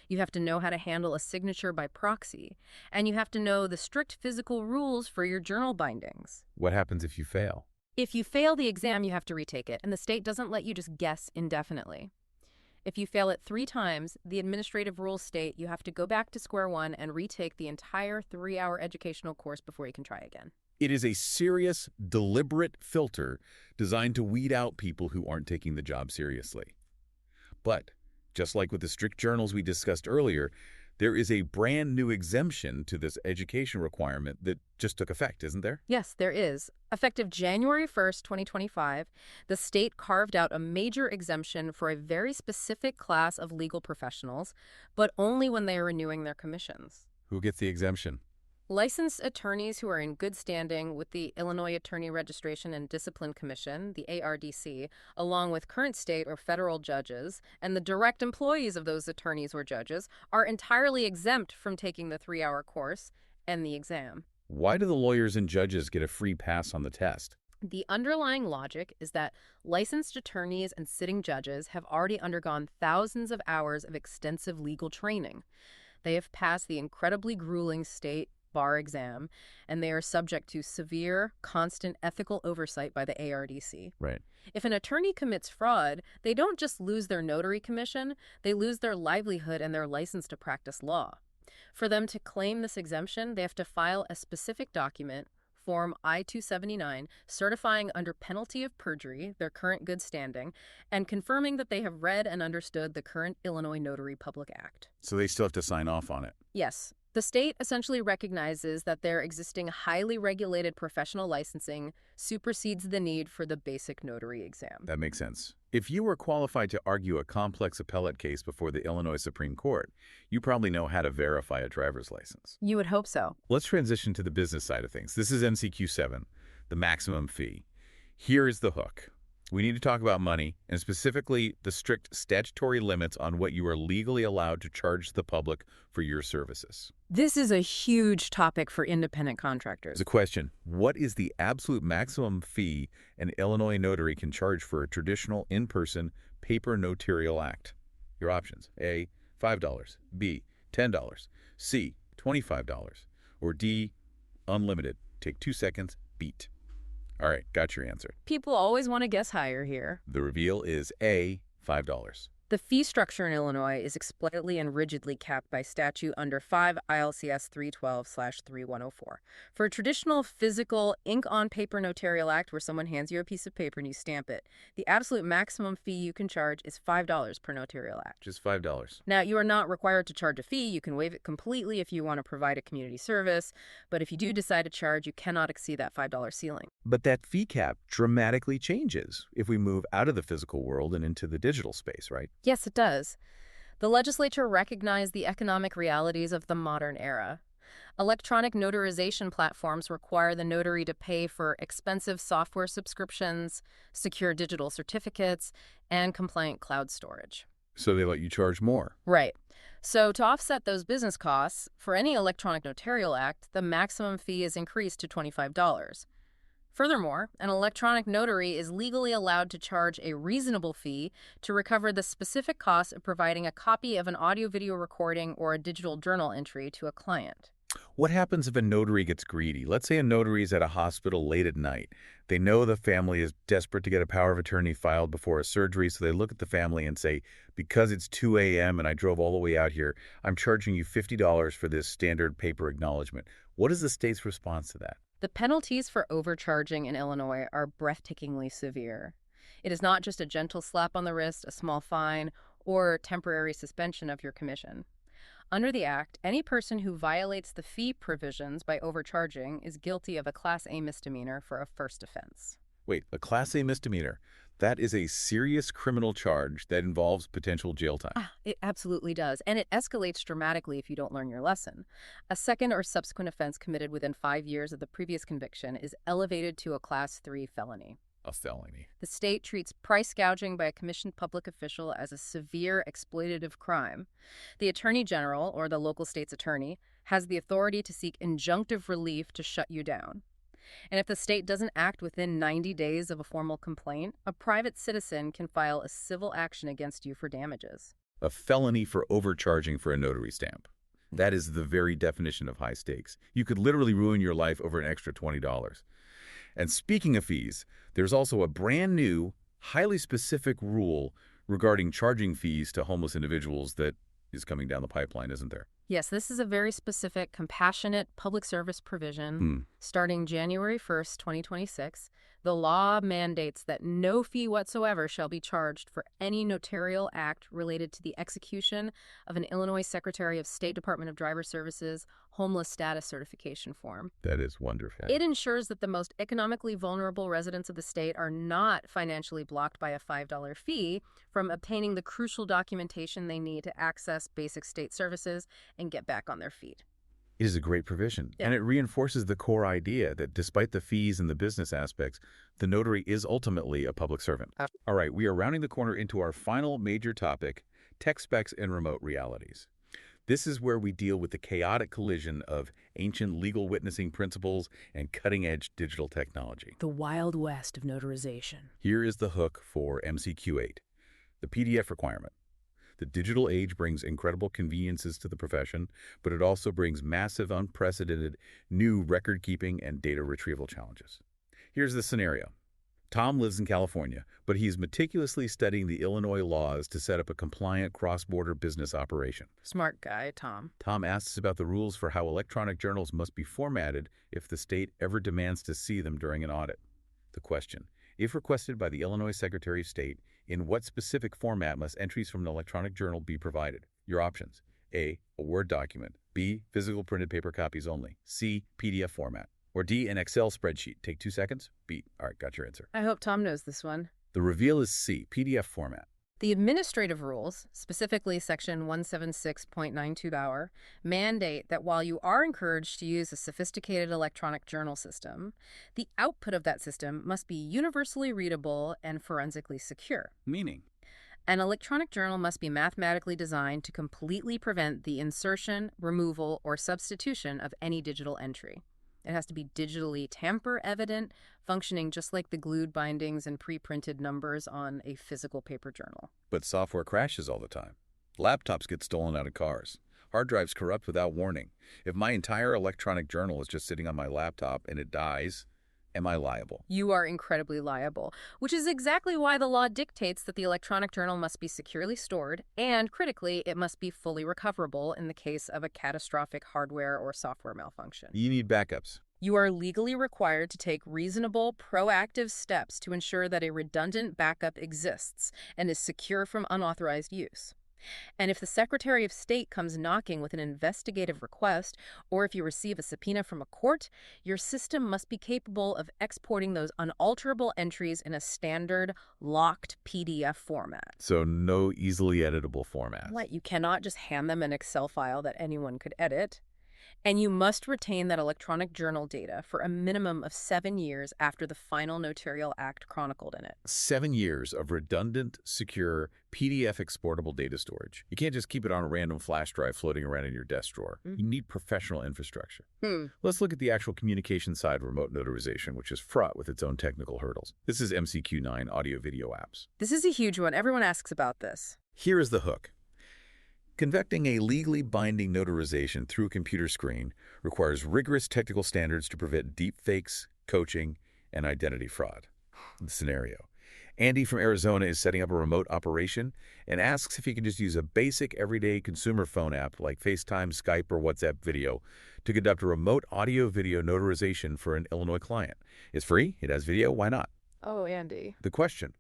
You have to know how to handle a signature by proxy, and you have to know the strict physical rules for your journal bindings. What happens if you fail? If you fail the exam, you have to retake it, and the state doesn't let you just guess indefinitely. If you fail it 3 times, the administrative rules state you have to go back to square one and retake the entire 3-hour educational course before you can try again. It is a serious, deliberate filter designed to weed out people who aren't taking the job seriously. But, just like with the strict journals we discussed earlier, there is a brand new exemption to this education requirement that just took effect, isn't there? Yes, there is. Effective January 1st, 2025, the state carved out a major exemption for a very specific class of legal professionals, but only when they are renewing their commissions. Who gets the exemption? Licensed attorneys who are in good standing with the Illinois Attorney Registration and Discipline Commission, the ARDC, along with current state or federal judges, and the direct employees of those attorneys or judges, are entirely exempt from taking the 3-hour course and the exam. Why do the lawyers and judges get a free pass on the test? The underlying logic is that licensed attorneys and sitting judges have already undergone thousands of hours of extensive legal training. They have passed the incredibly grueling state bar exam, and they are subject to severe, constant ethical oversight by the ARDC. Right. If an attorney commits fraud, they don't just lose their notary commission, they lose their livelihood and their license to practice law. For them to claim this exemption, they have to file a specific document, Form I-279, certifying under penalty of perjury their current good standing and confirming that they have read and understood the current Illinois Notary Public Act. So they still have to sign off on it. Yes. The state essentially recognizes that their existing highly regulated professional licensing supersedes the need for the basic notary exam. That makes sense. If you were qualified to argue a complex appellate case before the Illinois Supreme Court, you probably know how to verify a driver's license. You would hope so. Let's transition to the business side of things. This is MCQ 7, the maximum fee. Here is the hook. We need to talk about money, and specifically the strict statutory limits on what you are legally allowed to charge the public for your services. This is a huge topic for independent contractors. There's a question. What is the absolute maximum fee an Illinois notary can charge for a traditional in-person paper notarial act? Your options. A, $5. B, $10. C, $25. Or D, unlimited. Take 2 seconds. Beat. All right, got your answer. People always want to guess higher here. The reveal is A, $5. The fee structure in Illinois is explicitly and rigidly capped by statute under 5 ILCS 312/3104. For a traditional physical ink-on-paper notarial act where someone hands you a piece of paper and you stamp it, the absolute maximum fee you can charge is $5 per notarial act. Just $5. Now, you are not required to charge a fee. You can waive it completely if you want to provide a community service, but if you do decide to charge, you cannot exceed that $5 ceiling. But that fee cap dramatically changes if we move out of the physical world and into the digital space, right? Yes, it does. The legislature recognized the economic realities of the modern era. Electronic notarization platforms require the notary to pay for expensive software subscriptions, secure digital certificates, and compliant cloud storage. So they let you charge more. Right. So to offset those business costs, for any electronic notarial act, the maximum fee is increased to $25. Furthermore, an electronic notary is legally allowed to charge a reasonable fee to recover the specific cost of providing a copy of an audio-video recording or a digital journal entry to a client. What happens if a notary gets greedy? Let's say a notary is at a hospital late at night. They know the family is desperate to get a power of attorney filed before a surgery, so they look at the family and say, because it's 2 a.m. and I drove all the way out here, I'm charging you $50 for this standard paper acknowledgement. What is the state's response to that? The penalties for overcharging in Illinois are breathtakingly severe. It is not just a gentle slap on the wrist, a small fine, or temporary suspension of your commission. Under the Act, any person who violates the fee provisions by overcharging is guilty of a Class A misdemeanor for a first offense. Wait, a Class A misdemeanor? That is a serious criminal charge that involves potential jail time. It absolutely does, and it escalates dramatically if you don't learn your lesson. A second or subsequent offense committed within 5 years of the previous conviction is elevated to a Class 3 felony. A felony. The state treats price gouging by a commissioned public official as a severe exploitative crime. The Attorney General, or the local state's attorney, has the authority to seek injunctive relief to shut you down. And if the state doesn't act within 90 days of a formal complaint, a private citizen can file a civil action against you for damages. A felony for overcharging for a notary stamp. That is the very definition of high stakes. You could literally ruin your life over an extra $20. And speaking of fees, there's also a brand new, highly specific rule regarding charging fees to homeless individuals that is coming down the pipeline, isn't there? Yes, this is a very specific, compassionate public service provision. Starting January 1st, 2026, the law mandates that no fee whatsoever shall be charged for any notarial act related to the execution of an Illinois Secretary of State Department of Driver Services homeless status certification form. That is wonderful. It ensures that the most economically vulnerable residents of the state are not financially blocked by a $5 fee from obtaining the crucial documentation they need to access basic state services and get back on their feet. It is a great provision, and it reinforces the core idea that despite the fees and the business aspects, the notary is ultimately a public servant. All right, we are rounding the corner into our final major topic, tech specs and remote realities. This is where we deal with the chaotic collision of ancient legal witnessing principles and cutting-edge digital technology. The Wild West of notarization. Here is the hook for MCQ8, the PDF requirement. The digital age brings incredible conveniences to the profession, but it also brings massive, unprecedented, new record-keeping and data retrieval challenges. Here's the scenario. Tom lives in California, but he's meticulously studying the Illinois laws to set up a compliant cross-border business operation. Smart guy, Tom. Tom asks about the rules for how electronic journals must be formatted if the state ever demands to see them during an audit. The question, if requested by the Illinois Secretary of State, in what specific format must entries from an electronic journal be provided? Your options: A, a Word document, B, physical printed paper copies only, C, PDF format, or D, an Excel spreadsheet. Take 2 seconds. B. All right, got your answer. I hope Tom knows this one. The reveal is C, PDF format. The administrative rules, specifically Section 176.92, mandate that while you are encouraged to use a sophisticated electronic journal system, the output of that system must be universally readable and forensically secure. Meaning? An electronic journal must be mathematically designed to completely prevent the insertion, removal, or substitution of any digital entry. It has to be digitally tamper-evident, functioning just like the glued bindings and pre-printed numbers on a physical paper journal. But software crashes all the time. Laptops get stolen out of cars. Hard drives corrupt without warning. If my entire electronic journal is just sitting on my laptop and it dies, am I liable? You are incredibly liable, which is exactly why the law dictates that the electronic journal must be securely stored, and critically, it must be fully recoverable in the case of a catastrophic hardware or software malfunction. You need backups. You are legally required to take reasonable, proactive steps to ensure that a redundant backup exists and is secure from unauthorized use. And if the Secretary of State comes knocking with an investigative request, or if you receive a subpoena from a court, your system must be capable of exporting those unalterable entries in a standard, locked PDF format. So no easily editable formats. What? You cannot just hand them an Excel file that anyone could edit. And you must retain that electronic journal data for a minimum of 7 years after the final notarial act chronicled in it. 7 years of redundant, secure, PDF exportable data storage. You can't just keep it on a random flash drive floating around in your desk drawer. You need professional infrastructure. Let's look at the actual communication side of remote notarization, which is fraught with its own technical hurdles. This is MCQ9 audio-video apps. This is a huge one. Everyone asks about this. Here is the hook. Conducting a legally binding notarization through a computer screen requires rigorous technical standards to prevent deepfakes, coaching, and identity fraud. The scenario. Andy from Arizona is setting up a remote operation and asks if he can just use a basic everyday consumer phone app like FaceTime, Skype, or WhatsApp video to conduct a remote audio-video notarization for an Illinois client. It's free, it has video, why not? Oh, Andy. The question.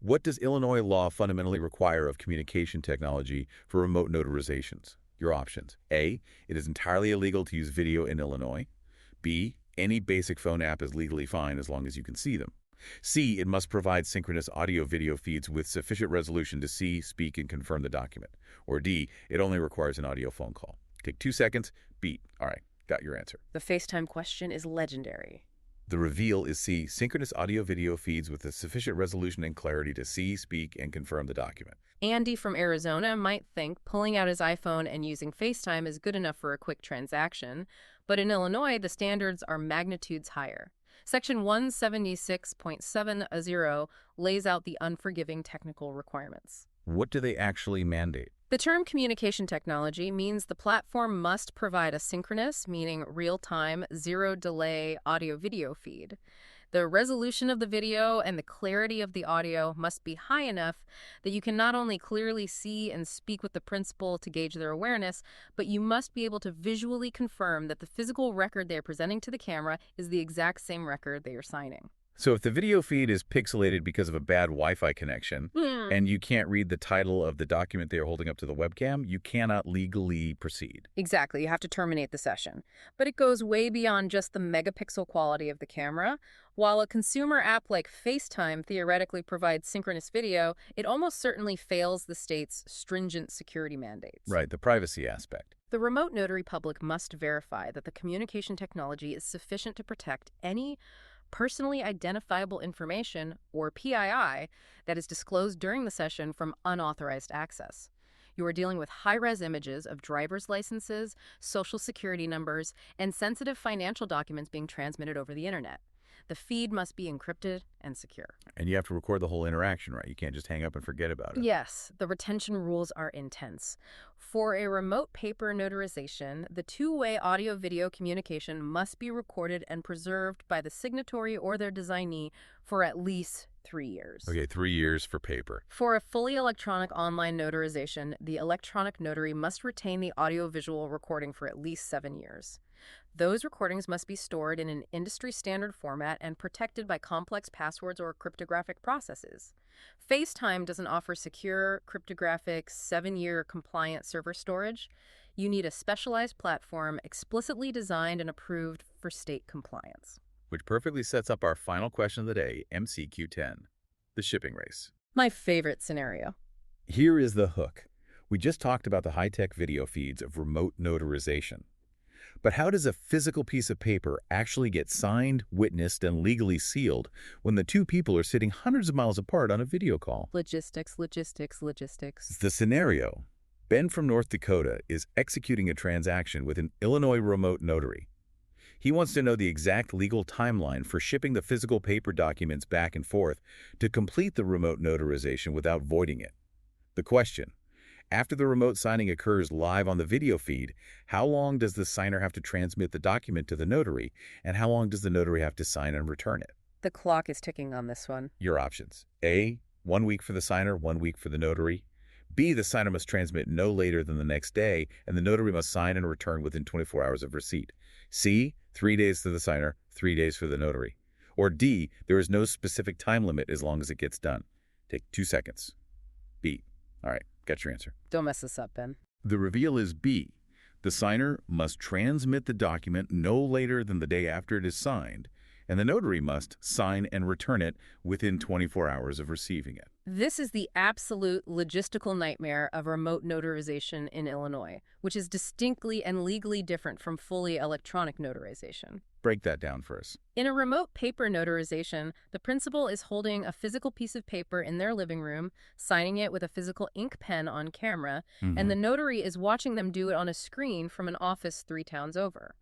What does Illinois law fundamentally require of communication technology for remote notarizations? Your options. A, it is entirely illegal to use video in Illinois. B, any basic phone app is legally fine as long as you can see them. C, it must provide synchronous audio-video feeds with sufficient resolution to see, speak, and confirm the document. Or D, it only requires an audio phone call. Take 2 seconds. B. All right, got your answer. The FaceTime question is legendary. The reveal is C, synchronous audio-video feeds with a sufficient resolution and clarity to see, speak, and confirm the document. Andy from Arizona might think pulling out his iPhone and using FaceTime is good enough for a quick transaction, but in Illinois, the standards are magnitudes higher. Section 176.70 lays out the unforgiving technical requirements. What do they actually mandate? The term communication technology means the platform must provide a synchronous, meaning real-time, zero-delay audio-video feed. The resolution of the video and the clarity of the audio must be high enough that you can not only clearly see and speak with the principal to gauge their awareness, but you must be able to visually confirm that the physical record they are presenting to the camera is the exact same record they are signing. So if the video feed is pixelated because of a bad Wi-Fi connection, and you can't read the title of the document they are holding up to the webcam, you cannot legally proceed. Exactly. You have to terminate the session. But it goes way beyond just the megapixel quality of the camera. While a consumer app like FaceTime theoretically provides synchronous video, it almost certainly fails the state's stringent security mandates. Right, the privacy aspect. The remote notary public must verify that the communication technology is sufficient to protect any personally identifiable information, or PII, that is disclosed during the session from unauthorized access. You are dealing with high-res images of driver's licenses, social security numbers, and sensitive financial documents being transmitted over the internet. The feed must be encrypted and secure. And you have to record the whole interaction, right? You can't just hang up and forget about it. Yes, the retention rules are intense. For a remote paper notarization, the two-way audio-video communication must be recorded and preserved by the signatory or their designee for at least 3 years. Okay, 3 years for paper. For a fully electronic online notarization, the electronic notary must retain the audio-visual recording for at least 7 years. Those recordings must be stored in an industry-standard format and protected by complex passwords or cryptographic processes. FaceTime doesn't offer secure, cryptographic, 7-year compliant server storage. You need a specialized platform explicitly designed and approved for state compliance. Which perfectly sets up our final question of the day, MCQ 10, the shipping race. My favorite scenario. Here is the hook. We just talked about the high-tech video feeds of remote notarization. But how does a physical piece of paper actually get signed, witnessed, and legally sealed when the two people are sitting hundreds of miles apart on a video call? Logistics. The scenario. Ben from North Dakota is executing a transaction with an Illinois remote notary. He wants to know the exact legal timeline for shipping the physical paper documents back and forth to complete the remote notarization without voiding it. The question: after the remote signing occurs live on the video feed, how long does the signer have to transmit the document to the notary, and how long does the notary have to sign and return it? The clock is ticking on this one. Your options. A, 1 week for the signer, 1 week for the notary. B, the signer must transmit no later than the next day, and the notary must sign and return within 24 hours of receipt. C, 3 days for the signer, 3 days for the notary. Or D, there is no specific time limit as long as it gets done. Take 2 seconds. B. All right. Got your answer. Don't mess this up, Ben. The reveal is B. The signer must transmit the document no later than the day after it is signed, and the notary must sign and return it within 24 hours of receiving it. This is the absolute logistical nightmare of remote notarization in Illinois, which is distinctly and legally different from fully electronic notarization. Break that down for us. In a remote paper notarization, the principal is holding a physical piece of paper in their living room, signing it with a physical ink pen on camera, and the notary is watching them do it on a screen from an office 3 towns over.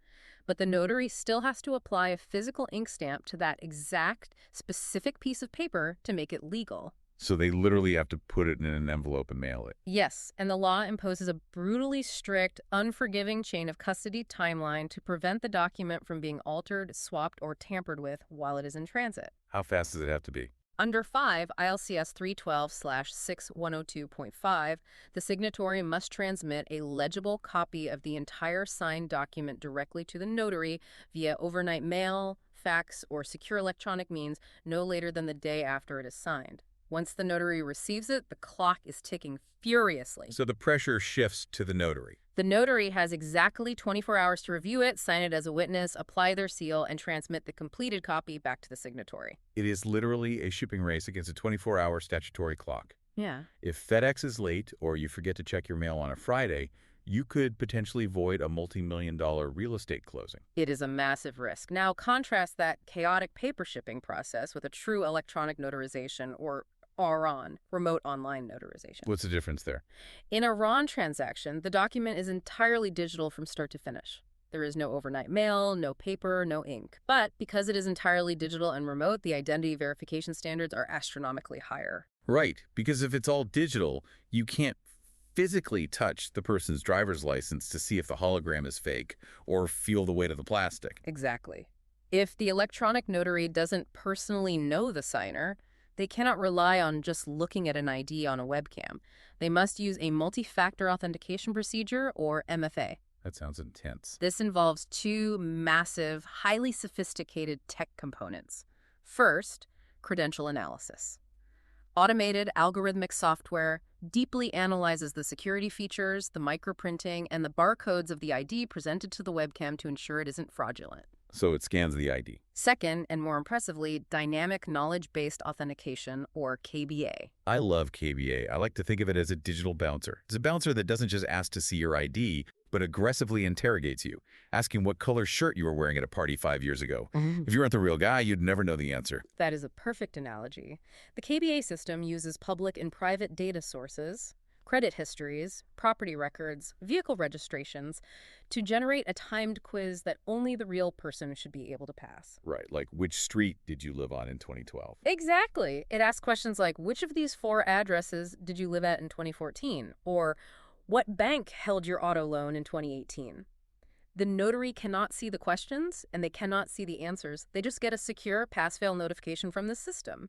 But the notary still has to apply a physical ink stamp to that exact, specific piece of paper to make it legal. So they literally have to put it in an envelope and mail it. Yes, and the law imposes a brutally strict, unforgiving chain of custody timeline to prevent the document from being altered, swapped, or tampered with while it is in transit. How fast does it have to be? Under 5 ILCS 312/6102.5, the signatory must transmit a legible copy of the entire signed document directly to the notary via overnight mail, fax, or secure electronic means no later than the day after it is signed. Once the notary receives it, the clock is ticking furiously. So the pressure shifts to the notary. The notary has exactly 24 hours to review it, sign it as a witness, apply their seal, and transmit the completed copy back to the signatory. It is literally a shipping race against a 24-hour statutory clock. Yeah. If FedEx is late or you forget to check your mail on a Friday, you could potentially void a multi-million-dollar real estate closing. It is a massive risk. Now, contrast that chaotic paper shipping process with a true electronic notarization, or RON, remote online notarization. What's the difference there? In a RON transaction, the document is entirely digital from start to finish. There is no overnight mail, no paper, no ink. But because it is entirely digital and remote, the identity verification standards are astronomically higher. Right, because if it's all digital, you can't physically touch the person's driver's license to see if the hologram is fake or feel the weight of the plastic. Exactly. If the electronic notary doesn't personally know the signer, they cannot rely on just looking at an ID on a webcam. They must use a multi-factor authentication procedure, or MFA. That sounds intense. This involves two massive, highly sophisticated tech components. First, credential analysis. Automated algorithmic software deeply analyzes the security features, the microprinting, and the barcodes of the ID presented to the webcam to ensure it isn't fraudulent. So it scans the ID. Second, and more impressively, dynamic knowledge-based authentication, or KBA. I love KBA. I like to think of it as a digital bouncer. It's a bouncer that doesn't just ask to see your ID, but aggressively interrogates you, asking what color shirt you were wearing at a party 5 years ago. If you weren't the real guy, you'd never know the answer. That is a perfect analogy. The KBA system uses public and private data sources, credit histories, property records, vehicle registrations, to generate a timed quiz that only the real person should be able to pass. Right, like which street did you live on in 2012? Exactly. It asks questions like, which of these 4 addresses did you live at in 2014? Or, what bank held your auto loan in 2018? The notary cannot see the questions, and they cannot see the answers. They just get a secure pass-fail notification from the system.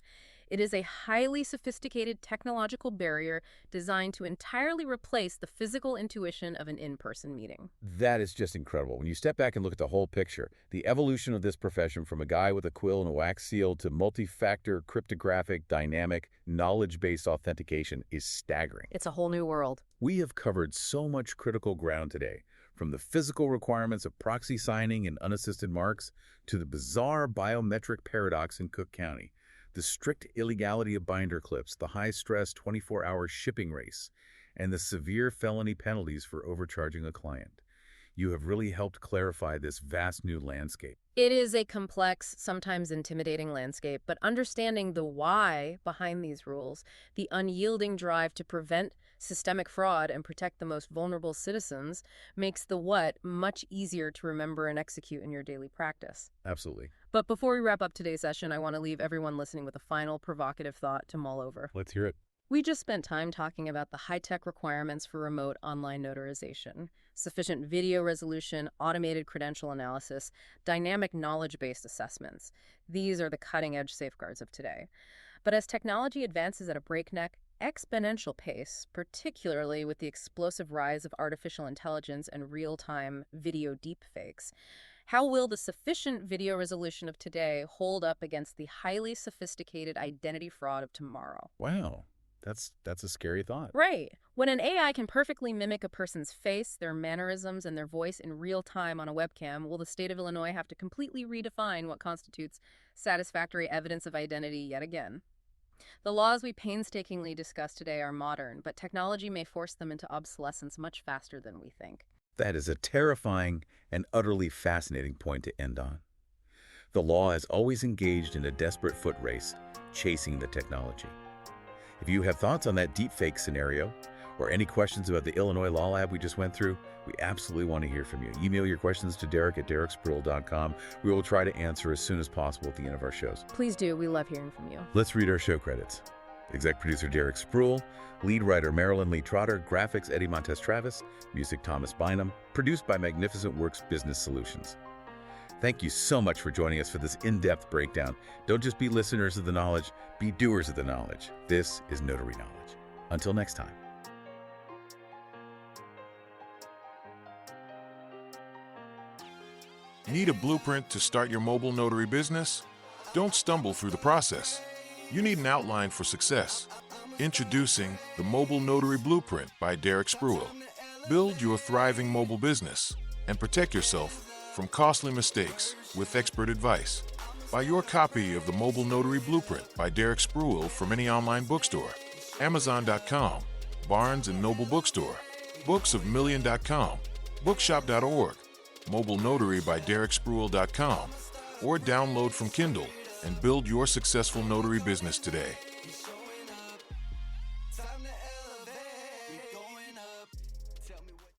It is a highly sophisticated technological barrier designed to entirely replace the physical intuition of an in-person meeting. That is just incredible. When you step back and look at the whole picture, the evolution of this profession from a guy with a quill and a wax seal to multi-factor, cryptographic, dynamic, knowledge-based authentication is staggering. It's a whole new world. We have covered so much critical ground today, from the physical requirements of proxy signing and unassisted marks to the bizarre biometric paradox in Cook County, the strict illegality of binder clips, the high-stress 24-hour shipping race, and the severe felony penalties for overcharging a client. You have really helped clarify this vast new landscape. It is a complex, sometimes intimidating landscape, but understanding the why behind these rules, the unyielding drive to prevent systemic fraud and protect the most vulnerable citizens, makes the what much easier to remember and execute in your daily practice. Absolutely. But before we wrap up today's session, I want to leave everyone listening with a final provocative thought to mull over. Let's hear it. We just spent time talking about the high-tech requirements for remote online notarization, sufficient video resolution, automated credential analysis, dynamic knowledge-based assessments. These are the cutting-edge safeguards of today. But as technology advances at a breakneck, exponential pace, particularly with the explosive rise of artificial intelligence and real-time video deepfakes, how will the sufficient video resolution of today hold up against the highly sophisticated identity fraud of tomorrow? Wow. That's a scary thought. Right. When an AI can perfectly mimic a person's face, their mannerisms, and their voice in real time on a webcam, will the state of Illinois have to completely redefine what constitutes satisfactory evidence of identity yet again? The laws we painstakingly discuss today are modern, but technology may force them into obsolescence much faster than we think. That is a terrifying and utterly fascinating point to end on. The law has always engaged in a desperate foot race, chasing the technology. If you have thoughts on that deepfake scenario, or any questions about the Illinois Law Lab we just went through, we absolutely want to hear from you. Email your questions to Derrick at derrickspruill.com. We will try to answer as soon as possible at the end of our shows. Please do. We love hearing from you. Let's read our show credits. Exec producer Derrick Spruill, lead writer Marylyn Trotter, graphics Eddie Montes Travis, music Thomas Bynum, produced by Magnificent Workz Business Solutions. Thank you so much for joining us for this in-depth breakdown. Don't just be listeners of the knowledge, be doers of the knowledge. This is Notary Knowledge. Until next time. Need a blueprint to start your mobile notary business? Don't stumble through the process. You need an outline for success. Introducing the Mobile Notary Blueprint by Derrick Spruill. Build your thriving mobile business and protect yourself from costly mistakes with expert advice. Buy your copy of the Mobile Notary Blueprint by Derrick Spruill from any online bookstore, Amazon.com, Barnes & Noble Bookstore, booksofmillion.com, bookshop.org, Mobile Notary by DerrickSpruill.com, or download from Kindle and build your successful notary business today.